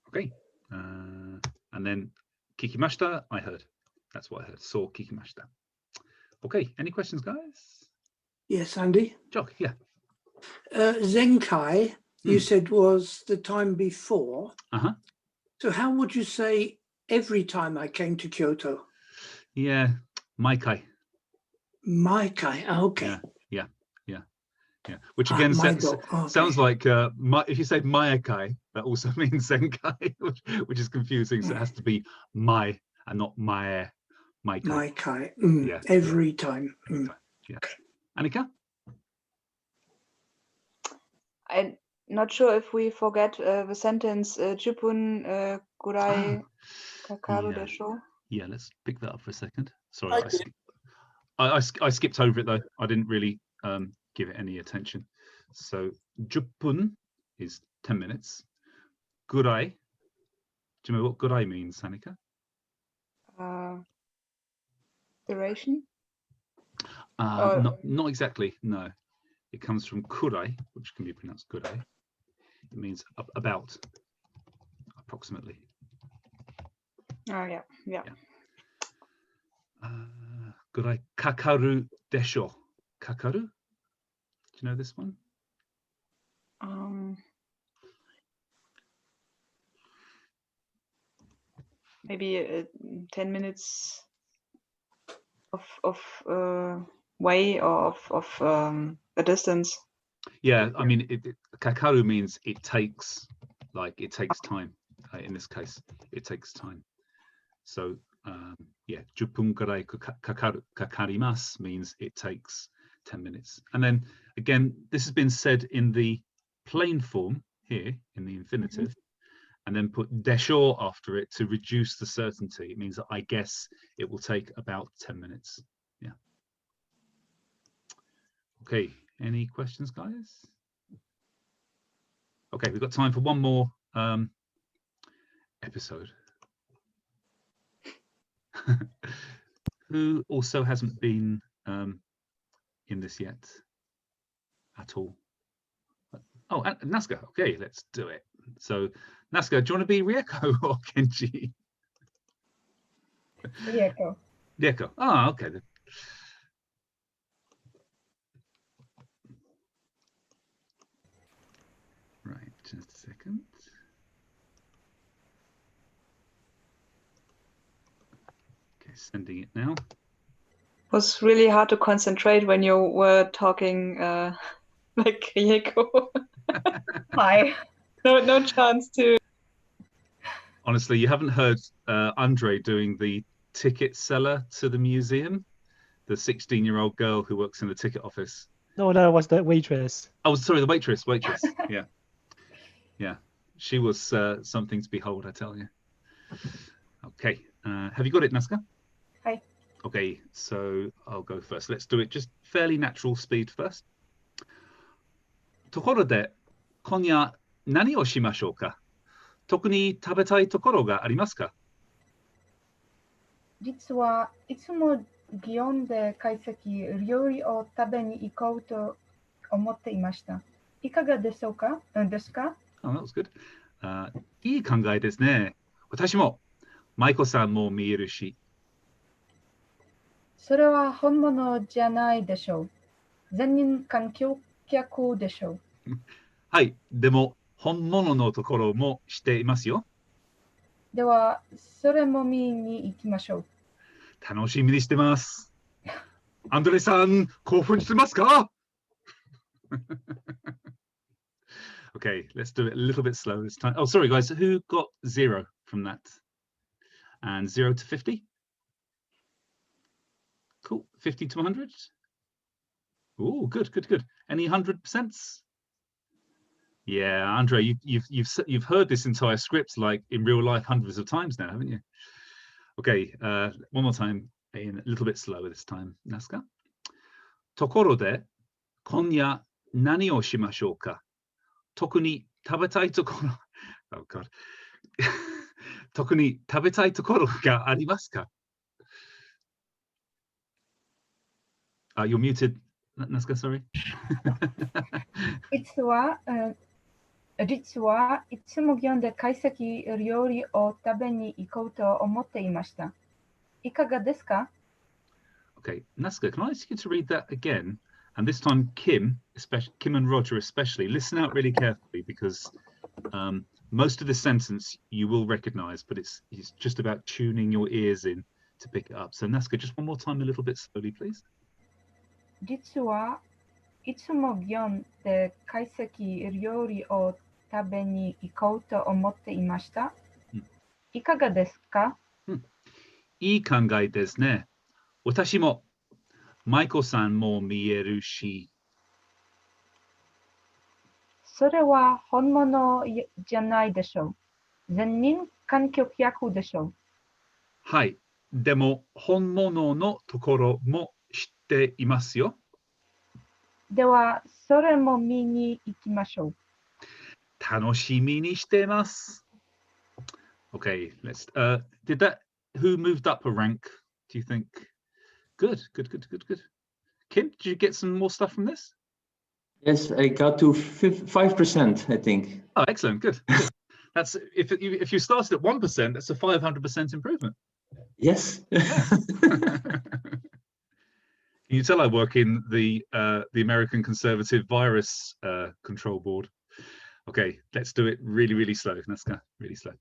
Okay, and then kikimashita, I heard. That's what I heard. So kikimashita. Okay, any questions, guys? Yes, Andy. Jock, yeah. Zenkai, you said was the time before. So how would you say every time I came to Kyoto? Yeah, Maikai. Maikai, okay. Yeah. Which again sounds like if you say Maikai, that also means Zenkai, which is confusing. So it has to be Mai and not Mae. Maikai. Maikai. Yeah, Every time. Yeah. Annika? I'm not sure if we forget the sentence Jupun Gurai Kakaru yeah. Desho. Yeah, let's pick that up for a second. Sorry, I I, did. I skipped over it though. I didn't really give it any attention. So Jupun is 10 minutes. Gurai. Do you know what gurai means, Annika? Duration? Not exactly, no. It comes from kurai, which can be pronounced gurai. It means about, approximately. Oh, yeah. Gurai kakaru desho. Kakaru? Do you know this one? Maybe 10 minutes of way or of a distance. Yeah, I mean, kakaru means it takes, like it takes time. In this case, it takes time. So yeah, jupun gurai kakarimasu means it takes 10 minutes. And then again, this has been said in the plain form here in the infinitive, and then put desho after it to reduce the certainty. It means that I guess it will take about 10 minutes. Yeah. Okay, any questions, guys? Okay, we've got time for one more episode. Who also hasn't been in this yet at all? Oh, Nazca. Okay, let's do it. So, Nazca, do you want to be Rieko or Kenji? Rieko. Rieko. Ah, okay. Right, just a second. Okay, sending it now. It was really hard to concentrate when you were talking like Rieko. Hi. No chance to. Honestly, you haven't heard Andre doing the ticket seller to the museum, the 16-year-old girl who works in the ticket office. No, that was the waitress. Oh, sorry, the waitress. Yeah. Yeah. She was something to behold, I tell you. Okay. Have you got it, Nazca? Hi. Okay, so I'll go first. Let's do it just fairly natural speed first. ところで、今夜何をしましょうか？特に食べたいところがありますか？実はいつも祇園で懐石料理を食べに行こうと思っていました。いかがでしょうか？ですか？ Oh, that was good. いい考えですね。私も、舞子さんも見えるし。それは本物じゃないでしょう。全人観光客でしょう。はい、でも本物のところもしていますよ。では、それも見に行きましょう。楽しみにしてます。アンドレさん、興奮してますか？ Okay, let's do it a little bit slow this time. Oh, sorry, guys. Who got 0 from that? And 0 to 50? Cool. 50 to 100? Oh, good. Any 100%? Yeah, Andre, you've heard this entire script like in real life hundreds of times now, haven't you? Okay, one more time, in a little bit slower this time. Nazca. ところで、今夜何をしましょうか？特に食べたいところ、oh God. 特に食べたいところがありますか？ You're muted, Nazca, sorry. 実はいつも祇園で懐石料理を食べに行こうと思っていました。いかがですか？ Okay, Nazca, can I ask you to read that again? And this time, Kim and Roger especially, listen out really carefully because most of the sentence you will recognize, but it's just about tuning your ears in to pick it up. So Nazca, just one more time, a little bit slowly, please. 実はいつも祇園で懐石料理を食べに行こうと思っていました。いかがですか？いい考えですね。私も、マイコさんも見えるし。それは本物じゃないでしょう。全人観客役でしょう。はい。でも、本物のところも知っていますよ。では、それも見に行きましょう。楽しみにしてます。Okay, let's, did that, who moved up a rank, do you think? Good. Kim, did you get some more stuff from this? Yes, I got to 5%, I think. Oh, excellent, good. That's, if you started at 1%, that's a 500% improvement. Yes. Can you tell I work in the American Conservative Virus Control Board? Okay, let's do it really slow. Let's go really slow.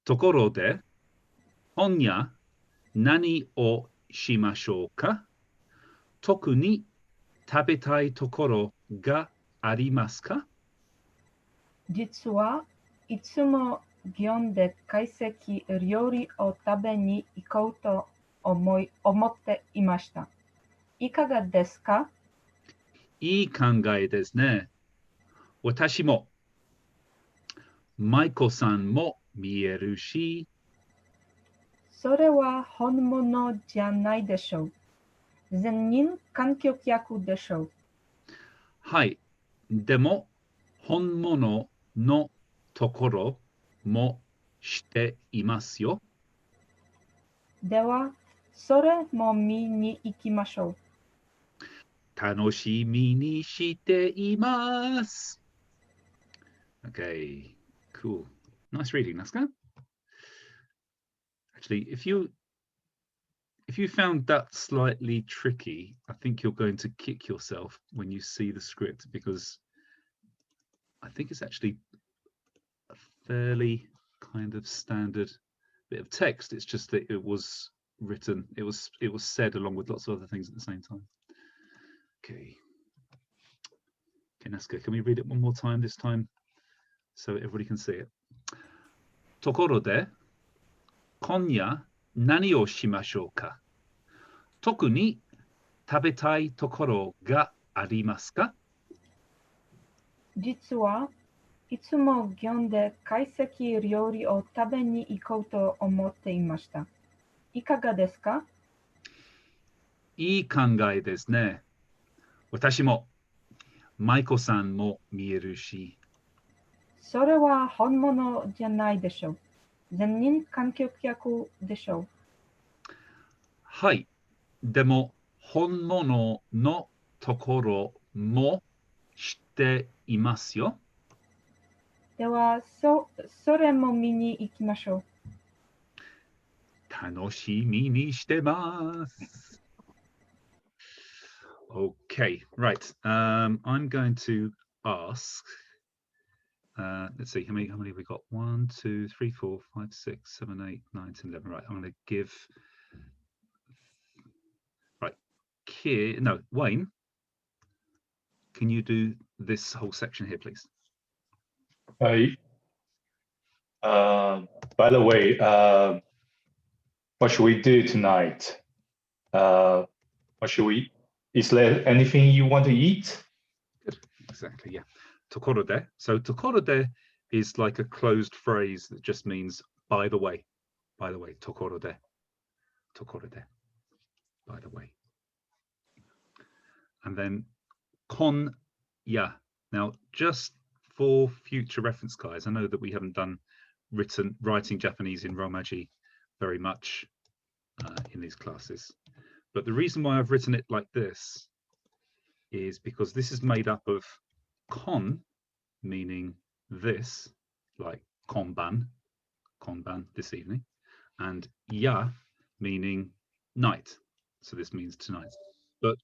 ところで、今夜何をしましょうか？特に食べたいところがありますか？実はいつも祇園で懐石料理を食べに行こうと思っていました。いかがですか？いい考えですね。私も、舞子さんも見えるし。それは本物じゃないでしょう。全人観客役でしょう。はい。でも、本物のところもしていますよ。では、それも見に行きましょう。楽しみにしています。Okay, cool. Nice reading, Naska. Actually, if you found that slightly tricky, I think you're going to kick yourself when you see the script, because I think it's actually a fairly kind of standard bit of text. It's just that it was written, it was said along with lots of other things at the same time. Okay, Naska, can we read it one more time this time so everybody can see it? ところで、今夜何をしましょうか？特に食べたいところがありますか？実はいつも祇園で懐石料理を食べに行こうと思っていました。いかがですか？いい考えですね。私も、舞子さんも見えるし。それは本物じゃないでしょう。全人観客役でしょう。はい。でも、本物のところも知っていますよ。では、それも見に行きましょう。楽しみにしてます。Okay, right. I'm going to ask. Let's see, how many have we got? 1, 2, 3, 4, 5, 6, 7, 8, 9, 10, 11. Right, I'm going to give. Right, Wayne. Can you do this whole section here, please? By the way, what should we do tonight? What should we? Is there anything you want to eat? Good, exactly, yeah. ところで. So ところで is like a closed phrase that just means by the way. By the way, ところで. ところで. By the way. And then 今夜. Now, just for future reference, guys, I know that we haven't done writing Japanese in Romaji very much in these classes. But the reason why I've written it like this is because this is made up of kon, meaning this, like konban, this evening, and ya, meaning night. So this means tonight. But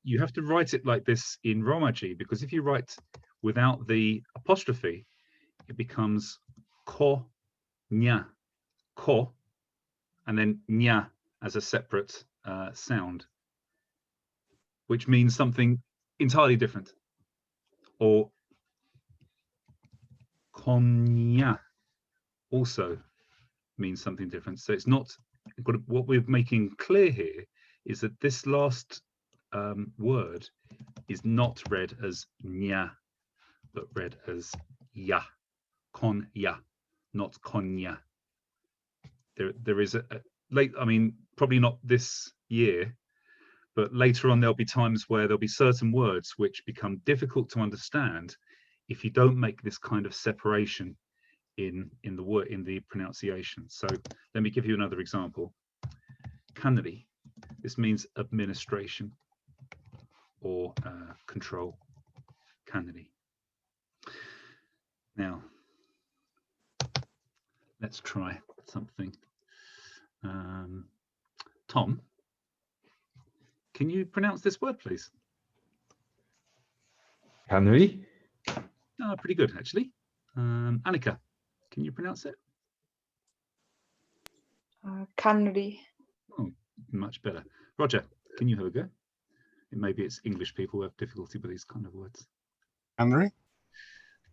you have to write it like this in Romaji, because if you write without the apostrophe, it becomes ko, nya, ko, and then nya as a separate sound, which means something entirely different. Or konya also means something different. So it's not what we're making clear here is that this last word is not read as nya, but read as ya, con ya, not konya. There is a late, I mean, probably not this year, but later on there'll be times where there'll be certain words which become difficult to understand if you don't make this kind of separation in the word, in the pronunciation. So let me give you another example. Kanri, this means administration or control. Kanri. Now let's try something. Tom, can you pronounce this word, please? Can we? Oh, pretty good, actually. Annika, can you pronounce it? Kanri. Oh, much better. Roger, can you have a go? Maybe it's English people who have difficulty with these kind of words. Canry?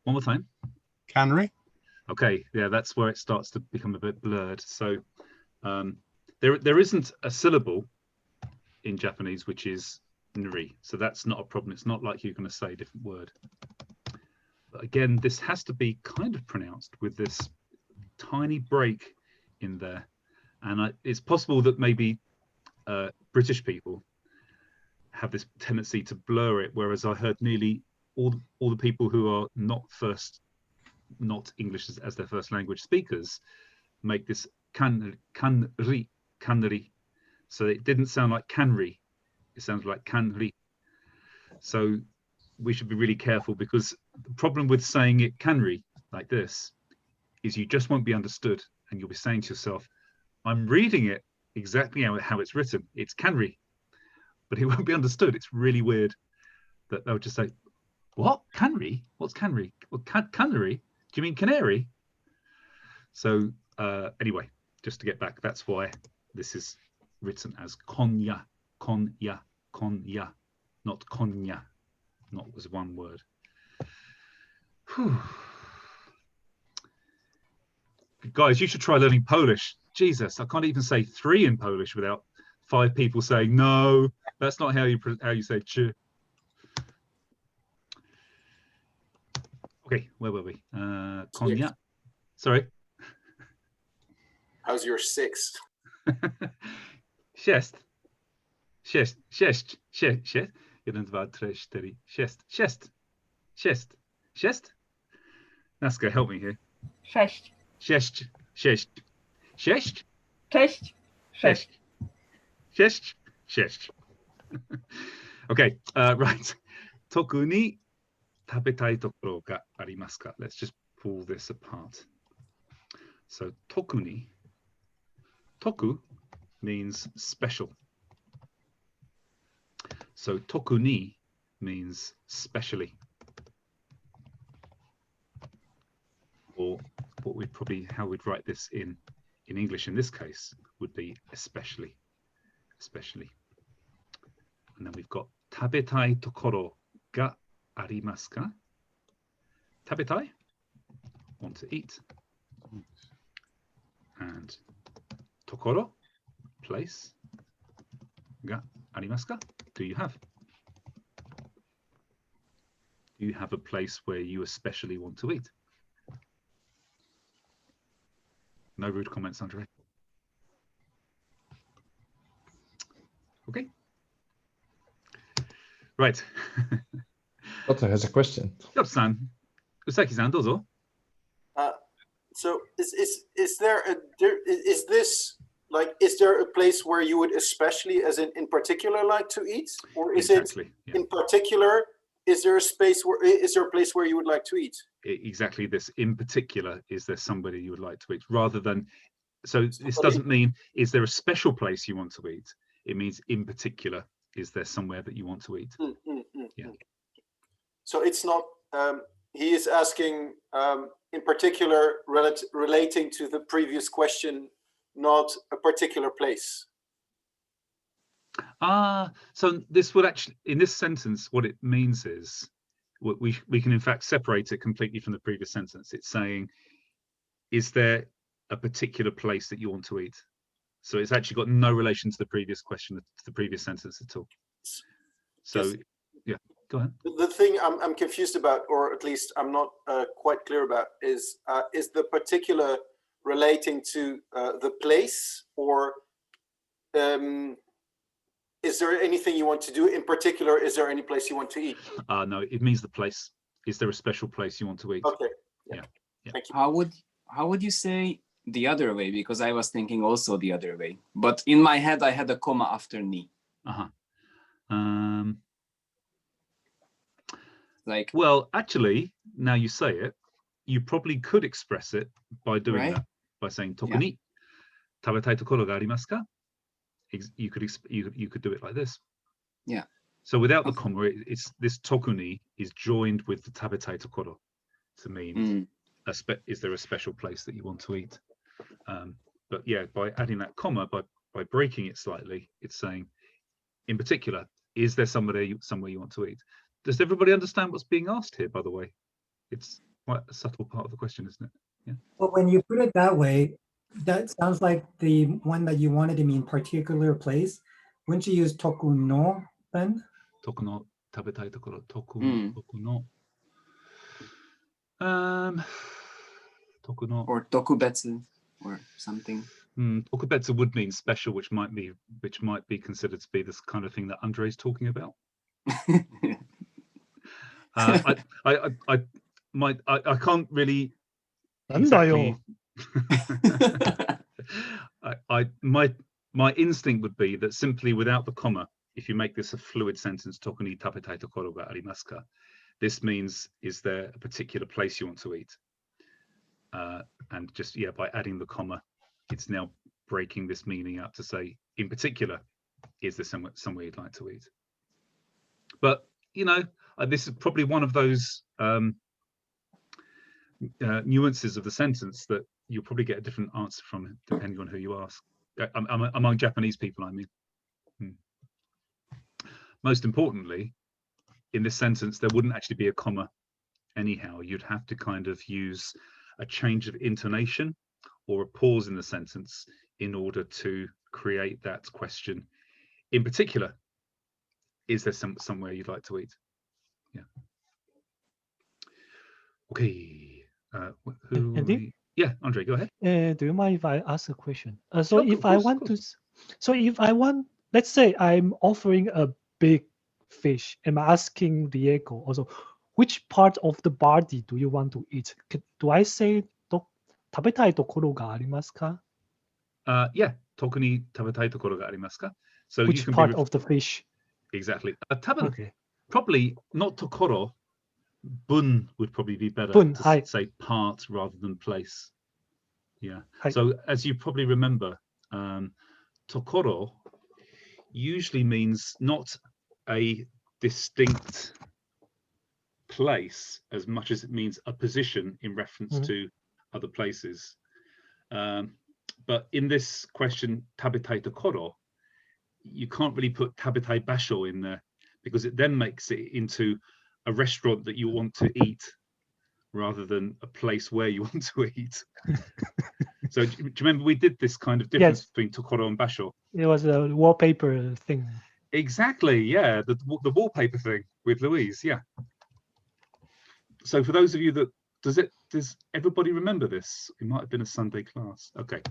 One more time. Canry? Okay, yeah, that's where it starts to become a bit blurred. So there isn't a syllable in Japanese which is nri, so that's not a problem. It's not like you're going to say a different word. But again, this has to be kind of pronounced with this tiny break in there, and it's possible that maybe British people have this tendency to blur it, whereas I heard nearly all the people who are not English as their first language speakers make this kanri. So it didn't sound like canri, it sounds like kanri. So we should be really careful, because the problem with saying it canri like this is you just won't be understood, and you'll be saying to yourself, I'm reading it exactly how it's written, it's canri, but it won't be understood. It's really weird that they'll just say, what? Canri? What's canri? Well, canary? Do you mean canary? So anyway, just to get back, that's why this is written as konya, konya, konya, not konya, not as one word. Whew. Guys, you should try learning Polish. Jesus, I can't even say 3 in Polish without 5 people saying, no, that's not how you say ch. Okay, where were we? Konya. Sorry. How's your 6? Sześć. 1, 2, 3, 4. Sześć. Naska, help me here. 6. Sześć. Sześć. 6. 6. Okay, right. Toku ni tabetai tokoro ga arimasu ka? Let's just pull this apart. So toku ni. Toku means special. So toku ni means specially. Or how we'd write this in English in this case would be especially. And then we've got tabetai tokoro ga arimasu ka? Tabetai, want to eat. And tokoro, place. Ga arimasu ka? Do you have? Do you have a place where you especially want to eat? No rude comments, Andre. Okay. Right. Otto has a question. Yotsu-san, Usaki-san, dozo. So is there a place where you would especially, as in particular, like to eat, or is Exactly, it yeah. in particular? Is there a place where you would like to eat? Exactly this. In particular, is there somebody you would like to eat, rather than. So this doesn't mean is there a special place you want to eat. It means in particular, is there somewhere that you want to eat? Yeah. So it's not. He is asking in particular relating to the previous question, not a particular place. So this would actually, in this sentence, what it means is we can in fact separate it completely from the previous sentence. It's saying, is there a particular place that you want to eat? So it's actually got no relation to the previous question, to the previous sentence at all. So Yes. yeah, go ahead. The thing I'm confused about, or at least I'm not quite clear about, is the particular relating to the place, or is there anything you want to do in particular? Is there any place you want to eat? No, it means the place. Is there a special place you want to eat? Okay. Yeah. Thank you. How would you say the other way? Because I was thinking also the other way, but in my head I had a comma after ni. Like, well, actually, now you say it, you probably could express it by doing Right. that, by saying tokuni tabetai tokoro ga arimasu ka? You could do it like this. Yeah. So without the comma, it's this tokuni is joined with the tabetai tokoro to mean is there a special place that you want to eat? But yeah, by adding that comma, by breaking it slightly, it's saying, in particular, is there somewhere you want to eat? Does everybody understand what's being asked here, by the way? It's quite a subtle part of the question, isn't it? Yeah. But when you put it that way, that sounds like the one that you wanted to mean particular place. Wouldn't you use toku no then? Toku no tabetai tokoro, toku no. Toku no. Or tokubetsu or something. Tokubetsu would mean special, which might be considered to be this kind of thing that Andre's talking about. I can't really exactly. My instinct would be that simply without the comma, if you make this a fluid sentence, tokuni tabetai tokoro ga arimasu ka, this means, is there a particular place you want to eat? And just by adding the comma, it's now breaking this meaning up to say, in particular, is there somewhere you'd like to eat? But this is probably one of those nuances of the sentence that you'll probably get a different answer from depending on who you ask. Among Japanese people, I mean. Most importantly, in this sentence, there wouldn't actually be a comma anyhow. You'd have to kind of use a change of intonation or a pause in the sentence in order to create that question. In particular, is there somewhere you'd like to eat? Yeah. Okay. Andy? Yeah, Andre, go ahead. Do you mind if I ask a question? Sure, of course. Let's say I'm offering a big fish, and I'm asking Diego also, which part of the body do you want to eat? Do I say tabetai tokoro ga arimasu ka? Yeah, tokuni tabetai tokoro ga arimasu ka? So which you can part of the fish? Exactly. Okay. Probably not tokoro. Bun would probably be better Bun, to say part rather than place. Yeah. So as you probably remember, tokoro usually means not a distinct place as much as it means a position in reference to other places. But in this question, tabetai tokoro, you can't really put tabetai basho in there because it then makes it into a restaurant that you want to eat rather than a place where you want to eat. So do you remember we did this kind of difference between tokoro and basho? It was a wallpaper thing. Exactly, yeah, the wallpaper thing with Louise, yeah. So for those of you that, does everybody remember this? It might have been a Sunday class. Okay.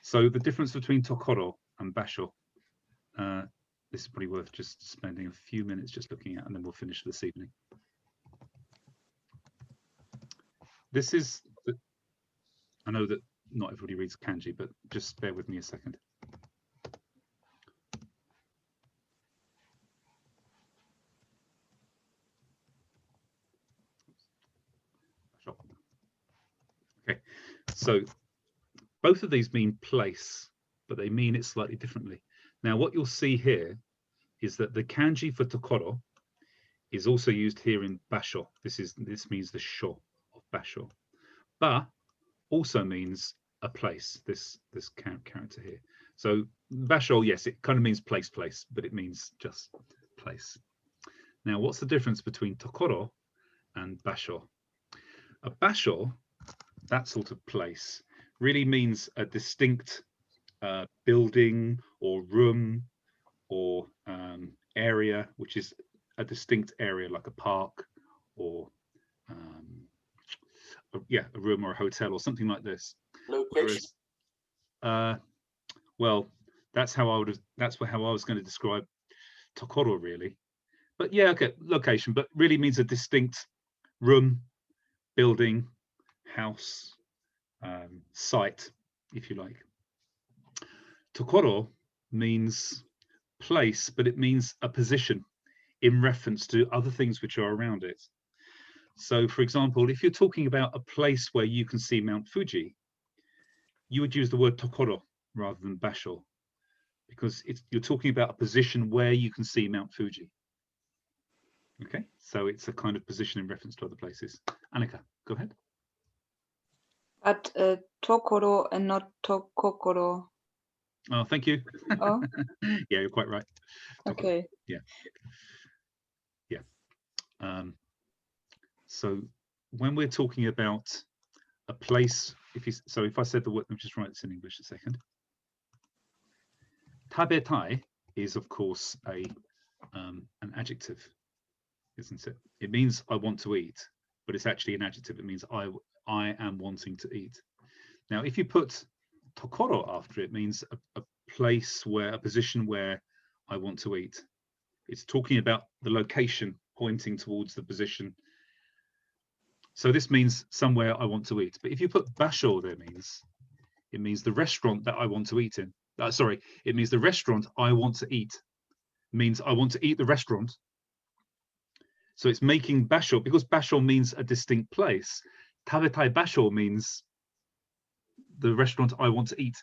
So the difference between tokoro and basho, this is probably worth just spending a few minutes just looking at, and then we'll finish this evening. This is, I know that not everybody reads kanji, but just bear with me a second. Okay, so both of these mean place, but they mean it slightly differently. Now, what you'll see here is that the kanji for tokoro is also used here in basho. This means the sho of basho, but also means a place. This character here. So basho, yes, it kind of means place, but it means just place. Now, what's the difference between tokoro and basho? A basho, that sort of place, really means a distinct building or room or area, which is a distinct area like a park or a room or a hotel or something like this. Location. Whereas, well, that's how I was going to describe tokoro really. But yeah, okay, location, but really means a distinct room, building, house, site, if you like. Tokoro means place, but it means a position in reference to other things which are around it. So, for example, if you're talking about a place where you can see Mount Fuji, you would use the word tokoro rather than basho, because you're talking about a position where you can see Mount Fuji. Okay, so it's a kind of position in reference to other places. Annika, go ahead. But tokoro and not tokokoro. Oh, thank you. Oh, yeah, you're quite right. Tokoro. okay. Yeah. So when we're talking about a place, if I said the word, let me just write this in English a second. Tabetai is of course an adjective, isn't it? It means I want to eat, but it's actually an adjective. It means I am wanting to eat. Now, if you put tokoro after it, means a place where, a position where I want to eat. It's talking about the location pointing towards the position. So this means somewhere I want to eat. But if you put basho there, it means the restaurant that I want to eat in. Sorry, it means the restaurant I want to eat. It means I want to eat the restaurant. So it's making basho, because basho means a distinct place. Tabetai basho means the restaurant I want to eat.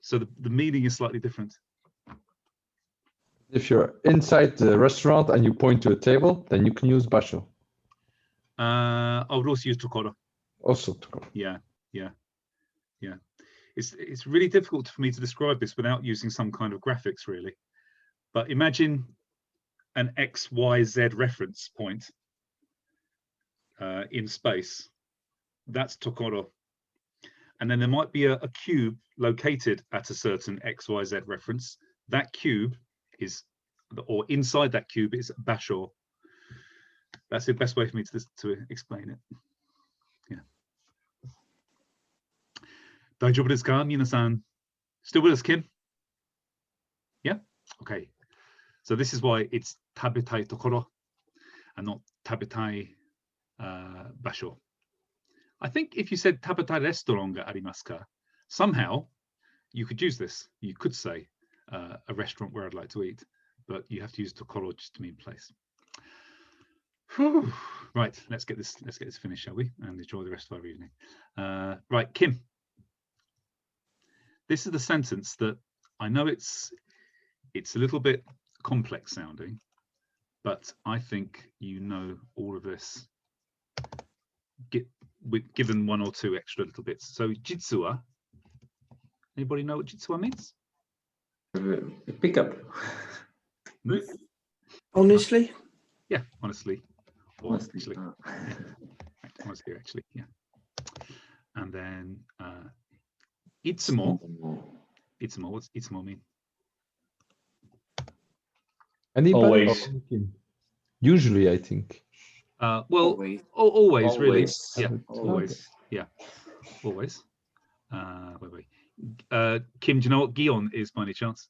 So the meaning is slightly different. If you're inside the restaurant and you point to a table, then you can use basho. I would also use tokoro. Also tokoro. Yeah. It's really difficult for me to describe this without using some kind of graphics, really. But imagine an X, Y, Z reference point in space. That's tokoro. And then there might be a cube located at a certain X, Y, Z reference. That cube is, or inside that cube is basho. That's the best way for me to explain it. Yeah. 大丈夫ですか? Minasan. Still with us, Kim? Yeah? Okay. So this is why it's tabetai tokoro and not tabetai basho. I think if you said tabetai restaurant ga arimasu ka, somehow you could use this. You could say a restaurant where I'd like to eat, but you have to use tokoro just to mean place. Whew. Right, let's get this finished, shall we? And enjoy the rest of our evening. Right, Kim. This is the sentence that I know it's a little bit complex sounding, but I think you know all of this. Given one or two extra little bits. So jitsuwa. Anybody know what jitsuwa means? Pickup. Honestly? Yeah, honestly. Or Honestly. actually. Yeah. Honestly, actually, yeah. And then itsumo. Itsumo, what's itsumo mean? Anybody? Always. Usually, I think. Well, Always. always, really. Always. Yeah, Always. Yeah, always. Wait. Kim, do you know what Gion is by any chance?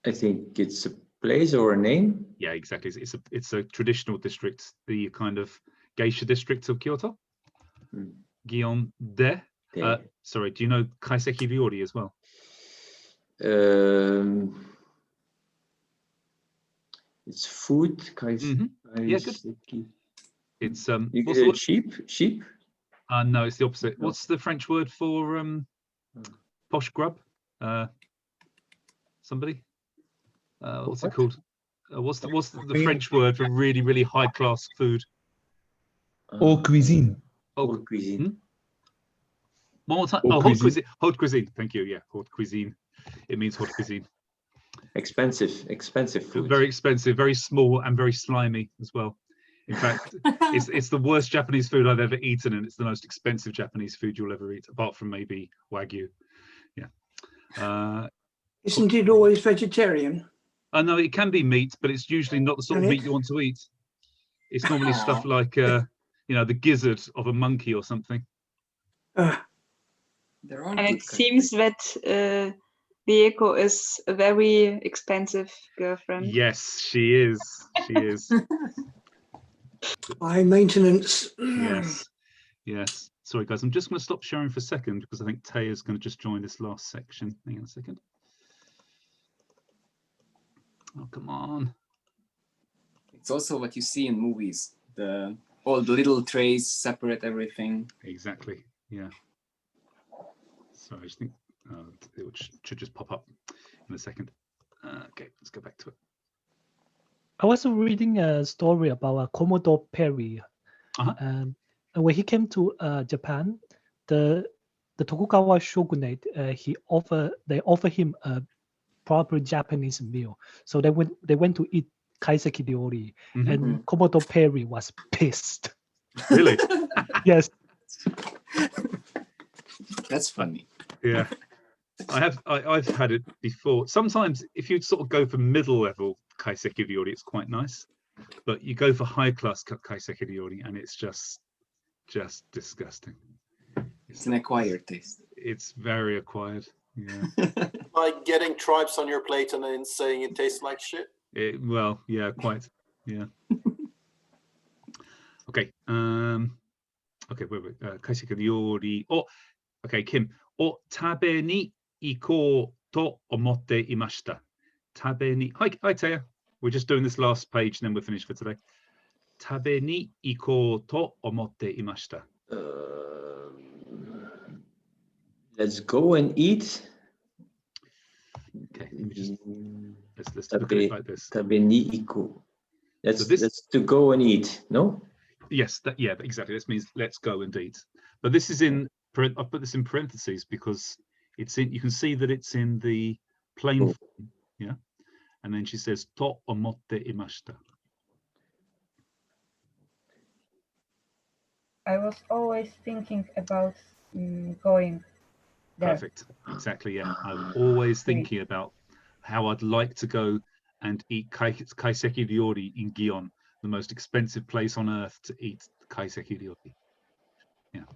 I think it's a place or a name. Yeah, exactly. It's a traditional district, the kind of geisha district of Kyoto. Mm. Gion de. Sorry, do you know Kaiseki Ryori as well? It's food. Yeah, good. It's Sheep. No, it's the opposite. No. What's the French word for posh grub? Somebody? What's it called? What's the French word for really, really high class food? Haute cuisine. Haute cuisine. One more time. Haute Haute cuisine. cuisine. Haute cuisine. Thank you. Yeah, haute cuisine. It means haute cuisine. Expensive food. Very expensive, very small, and very slimy as well. In fact, it's the worst Japanese food I've ever eaten, and it's the most expensive Japanese food you'll ever eat, apart from maybe Wagyu. Yeah. Isn't it always vegetarian? I know it can be meat, but it's usually not the sort of Can meat it? you want to eat. It's normally stuff Aw. like, you know, the gizzard of a monkey or something. There are And good it seems that Rieko is a very expensive girlfriend. Yes, she is. She is. High maintenance. Yes. Yes. Sorry, guys. I'm just going to stop sharing for a second because I think Taya's going to just join this last section. Hang on a second. Oh, come on. It's also what you see in movies. All the little trays separate everything. Exactly. Yeah. Sorry, I just think it should just pop up in a second. Okay, let's go back to it. I was reading a story about Commodore Perry. And when he came to Japan, the Tokugawa shogunate they offer him a proper Japanese meal. So they went to eat kaiseki ryori, and Commodore Perry was pissed. Really? Yes. That's funny. Yeah. I've had it before. Sometimes if you sort of go for middle level kaiseki ryori, it's quite nice. But you go for high class kaiseki ryori and it's just disgusting. It's an acquired taste. It's very acquired. Yeah. Like getting tribes on your plate and then saying it tastes like shit. Well, yeah, quite. Yeah. Okay. Okay, wait. Kaiseki ryori. Oh, okay, Kim. O tabe ni ikou to omotte imashita. Tabe ni. Hi, Taya. We're just doing this last page, and then we're finished for today. Tabe ni ikou to omotte imashita. Let's go and eat. Okay, let's look at it like this. Tabe ni iku. So this, that's to go and eat, no? Yes, yeah, exactly. This means let's go and eat. But this is in. I put this in parentheses because it's in. You can see that it's in the plain form, yeah. And then she says to omotte imashita. I was always thinking about going there. Perfect. Exactly. Yeah. I'm always thinking about how I'd like to go and eat kaiseki ryori in Gion, the most expensive place on earth to eat kaiseki ryori. Yeah.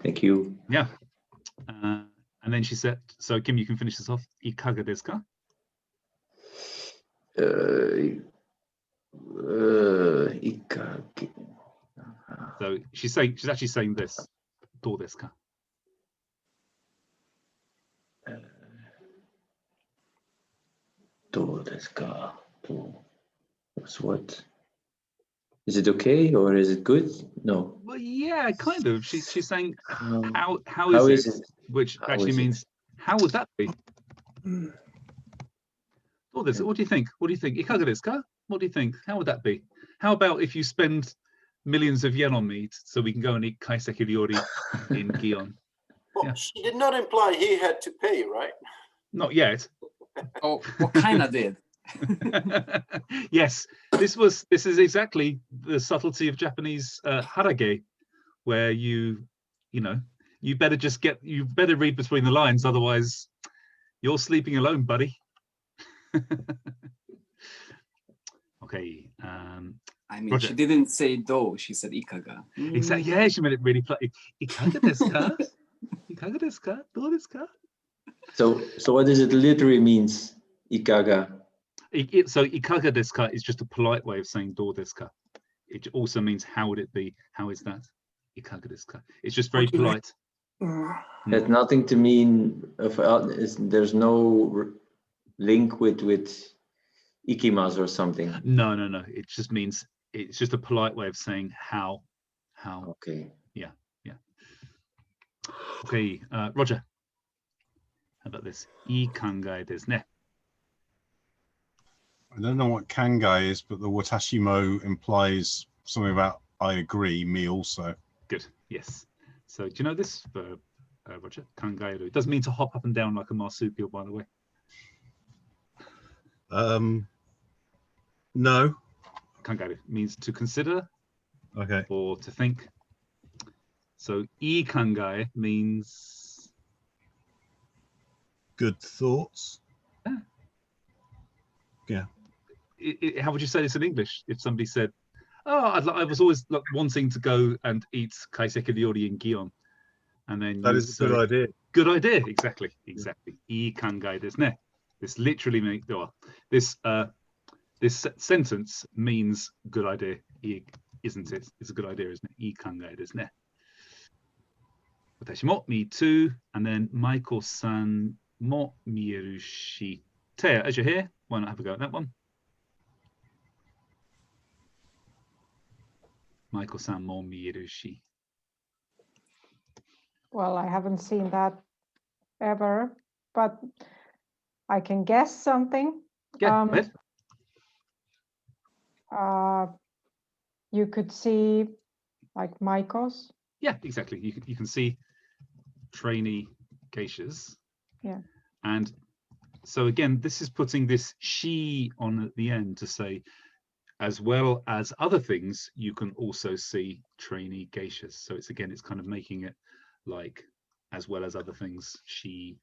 Thank you. Yeah. And then she said, so Kim, you can finish this off. Ikaga desu ka? So she's actually saying this. Do desu ka? Do desu ka? What's what? Is it okay or is it good? No. Well, yeah, kind of. She's saying how is it? Which How actually is it? means how would that be? What do you think? What do you think? Ikaga desu ka? What do you think? How would that be? How about if you spend millions of yen on meat so we can go and eat kaiseki ryori in Gion? Well, Yeah. she did not imply he had to pay, right? Not yet. Oh, kind of did. Yes, this is exactly the subtlety of Japanese harage, where you better read between the lines, otherwise you're sleeping alone, buddy. Okay. I mean, Roger. she didn't say do, she said ikaga. Exactly. Yeah, she made it really play. Ikaga desu ka? Ikaga desu ka? Do desu ka? So what does it literally means? Ikaga. So ikaga desu ka is just a polite way of saying do desu ka. It also means how would it be? How is that? Ikaga desu ka? It's just very polite. Has nothing to mean there's no link with ikimasu or something. No. It just means it's just a polite way of saying how. Okay. Yeah. Okay, Roger. How about this? I kangai desu ne. I don't know what kangai is, but the watashimo implies something about I agree, me also. Good. Yes. So do you know this verb, Roger? Kangairu. It doesn't mean to hop up and down like a marsupial, by the way. No. Kangairu means to consider. Okay. Or to think. So I kangai means good thoughts. Yeah. How would you say this in English? If somebody said, "Oh, I was always wanting to go and eat kaiseki ryori in Gion," and then That you is a good idea. Good idea. Exactly. Ii kangai desu ne. This literally means this sentence means good idea, isn't it? It's a good idea, isn't it? Ii kangai desu ne. Watashi mo, me too, and then Michael-san mo mieru shi. Taya, as you're here, why not have a go at that one? Michael-san mo mieru shi. Well, I haven't seen that ever, but I can guess something. Yeah, go ahead. You could see like Maikos. Yeah, exactly. You can see trainee geishas. Yeah. And so again, this is putting this she on at the end to say, as well as other things, you can also see trainee geishas. So it's kind of making it like, as well as other things, she.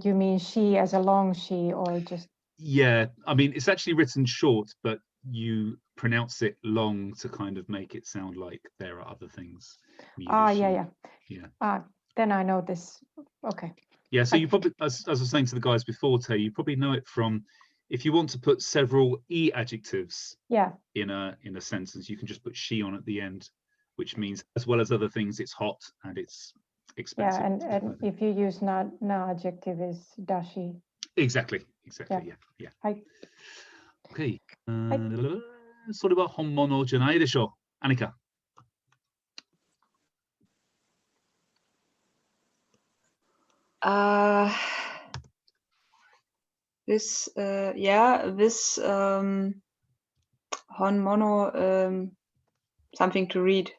You mean she as a long she, or just? Yeah, I mean, it's actually written short, but you pronounce it long to kind of make it sound like there are other things. Yeah. Yeah. Then I know this. Okay. Yeah, so you probably, as I was saying to the guys before, Tay, you probably know it from, if you want to put several e adjectives in a sentence, you can just put she on at the end, which means as well as other things, it's hot and it's expensive. Yeah, and if you use na adjective is dashi. Exactly. Yeah. Okay. それは本物じゃないでしょう。Anika. This honmono something to read.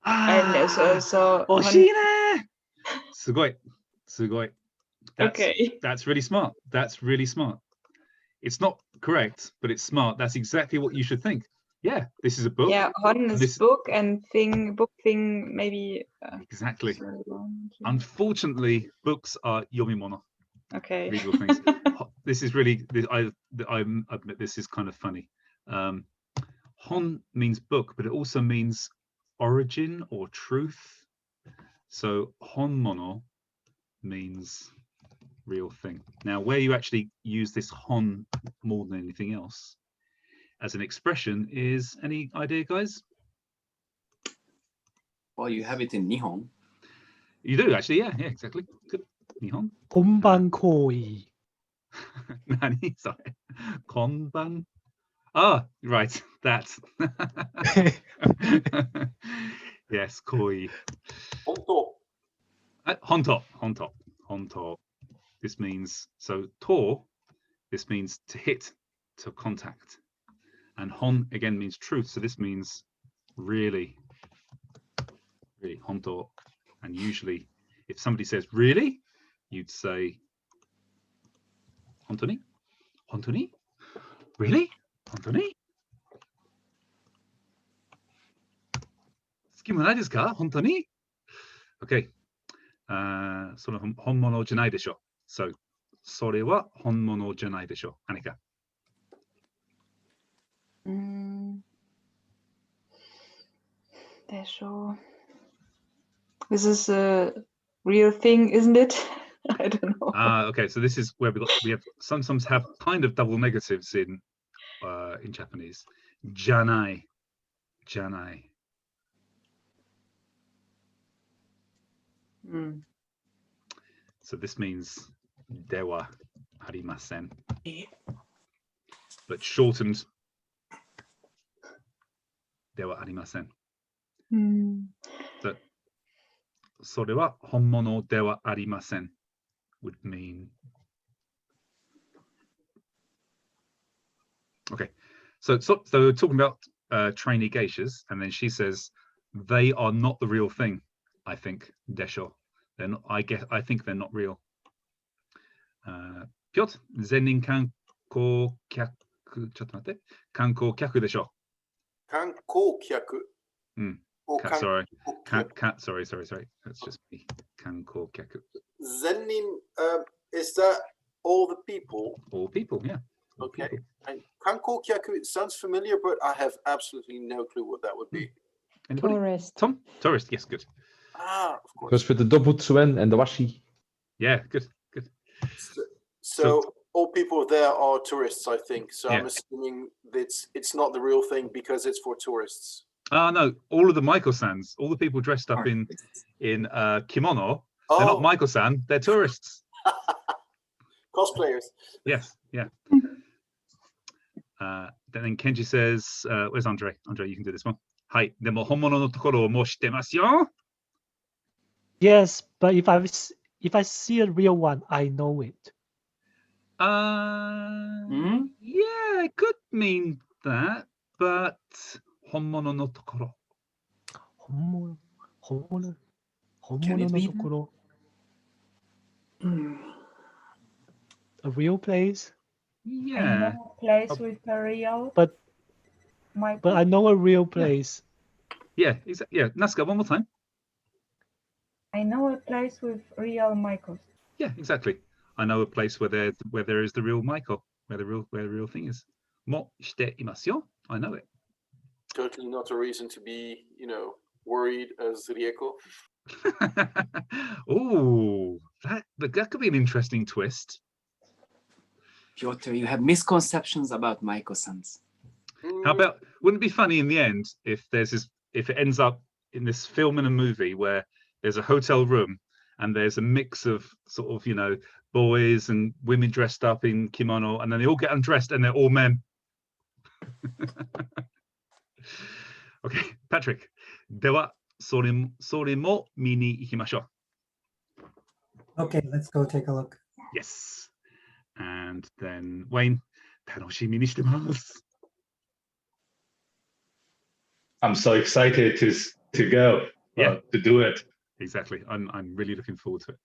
And so 惜しいね。すごい。Okay. That's really smart. It's not correct, but it's smart. That's exactly what you should think. Yeah, this is a book. Yeah, hon is book and book thing maybe. Exactly. Unfortunately, books are yomimono. Okay. Readable things. This is really, I admit this is kind of funny. Hon means book, but it also means origin or truth. So honmono means real thing. Now, where you actually use this hon more than anything else as an expression is, any idea, guys? Well, you have it in Nihon. You do actually, yeah, exactly. Good. Nihon. Konban koi. Nani? Sorry. Konban. Ah, right. That. Yes, koi. Honto. Honto. This means, so to, this means to hit, to contact. And hon again means truth. So this means really, honto. And usually if somebody says really, you'd say hontoni? Hontoni? Really? Hontoni? Sukimonai desu ka? Hontoni? Okay. その本物じゃないでしょ。So, それは本物じゃないでしょ。Anika. This is a real thing, isn't it? I don't know. Okay, so this is where we have sometimes have kind of double negatives in Japanese. Janai. So this means dewa arimasen, but shortened dewa arimasen. So それは本物ではありません would mean. Okay, so we're talking about trainee geishas, and then she says they are not the real thing. I think desho. They're not. I think they're not real. Piotr, 全人観光客ちょっと待って観光客でしょ。観光客。Sorry. Sorry. That's just me. 観光客。Zenin, is that all the people? All people, yeah. All Okay. people. And Kankokyaku, it sounds familiar, but I have absolutely no clue what that would be. Anybody? Tourist. Tom? Tourist, yes, good. Ah, of course. Goes with the Dobutsuen and the Washi. Yeah, good, good. So all people there are tourists, I think. So I'm Yeah. assuming it's not the real thing because it's for tourists. No, all of the Michael-sans, all the people dressed up in kimono, they're not Oh. Michael-san, they're tourists. Cosplayers. Yes, yeah. Then Kenji says, where's Andre? Andre, you can do this one. Hi, demo honmono no tokoro mo shitemasu yo. Yes, but if I see a real one, I know it. Yeah, it could mean that, but honmono no tokoro. honmono Can it no be? tokoro. A real place, I Yeah. know a place with a real but Michael. I know a real place. Yeah, exactly. Yeah, Nazca, one more time. I know a place with real Michaels. Yeah, exactly. I know a place where there is the real Michael, where the real thing is. Mo shite imasu yo. I know it. Totally not a reason to be, worried as Rieko. Oh, that could be an interesting twist. Piotr, you have misconceptions about Michael-sans. How about, wouldn't it be funny in the end if if it ends up in this film and a movie where there's a hotel room and there's a mix of sort of, boys and women dressed up in kimono, and then they all get undressed and they're all men. Okay, Patrick. Dewa, sore mo mini ikimashou. Okay, let's go take a look. Yes. And then Wayne, tanoshimi ni shitemasu. I'm so excited to go. Yeah. To do it. Exactly. I'm really looking forward to it.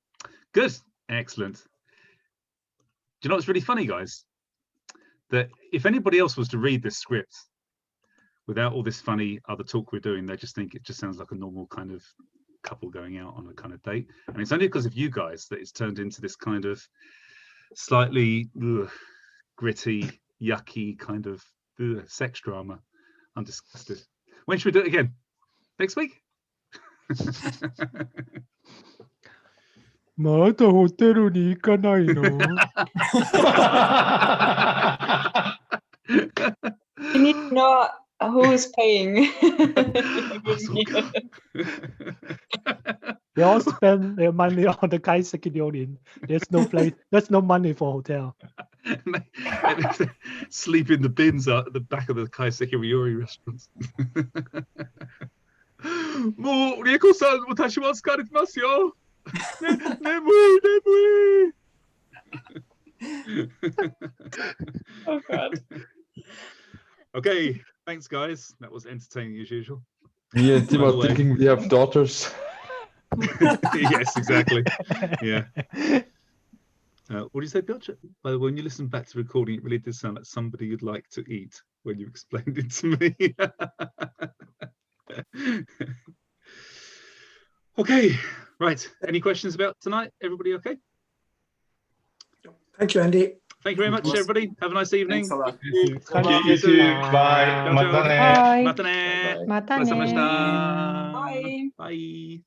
Good. Excellent. Do you know what's really funny, guys? That if anybody else was to read this script without all this funny other talk we're doing, they just think it just sounds like a normal kind of couple going out on a kind of date. And it's only because of you guys that it's turned into this kind of slightly gritty, yucky kind of sex drama. I'm disgusted. When should we do it again? Next week? まだホテルに行かないの You need to know who is paying. They all spend their money on the kaiseki ryorin. There's no place. There's no money for hotel. Sleep in the bins out at the back of the Kaiseki Ryori restaurants. もう、リエコさん、私は疲れてますよ。眠い。Oh God. Okay, thanks, guys. That was entertaining as usual. Me and Tim By the are way. thinking we have daughters. Yes, exactly. Yeah. What do you say, Piotr? By the way, when you listen back to the recording, it really did sound like somebody you'd like to eat when you explained it to me. Okay, right. Any questions about tonight? Everybody okay? Thank you, Andy. Thank you very much, everybody. Have a nice evening. Thanks a lot. You too. Bye. Ciao, ciao. Matane. Bye. Matane. Matane. Gozaimashita. Bye. Bye.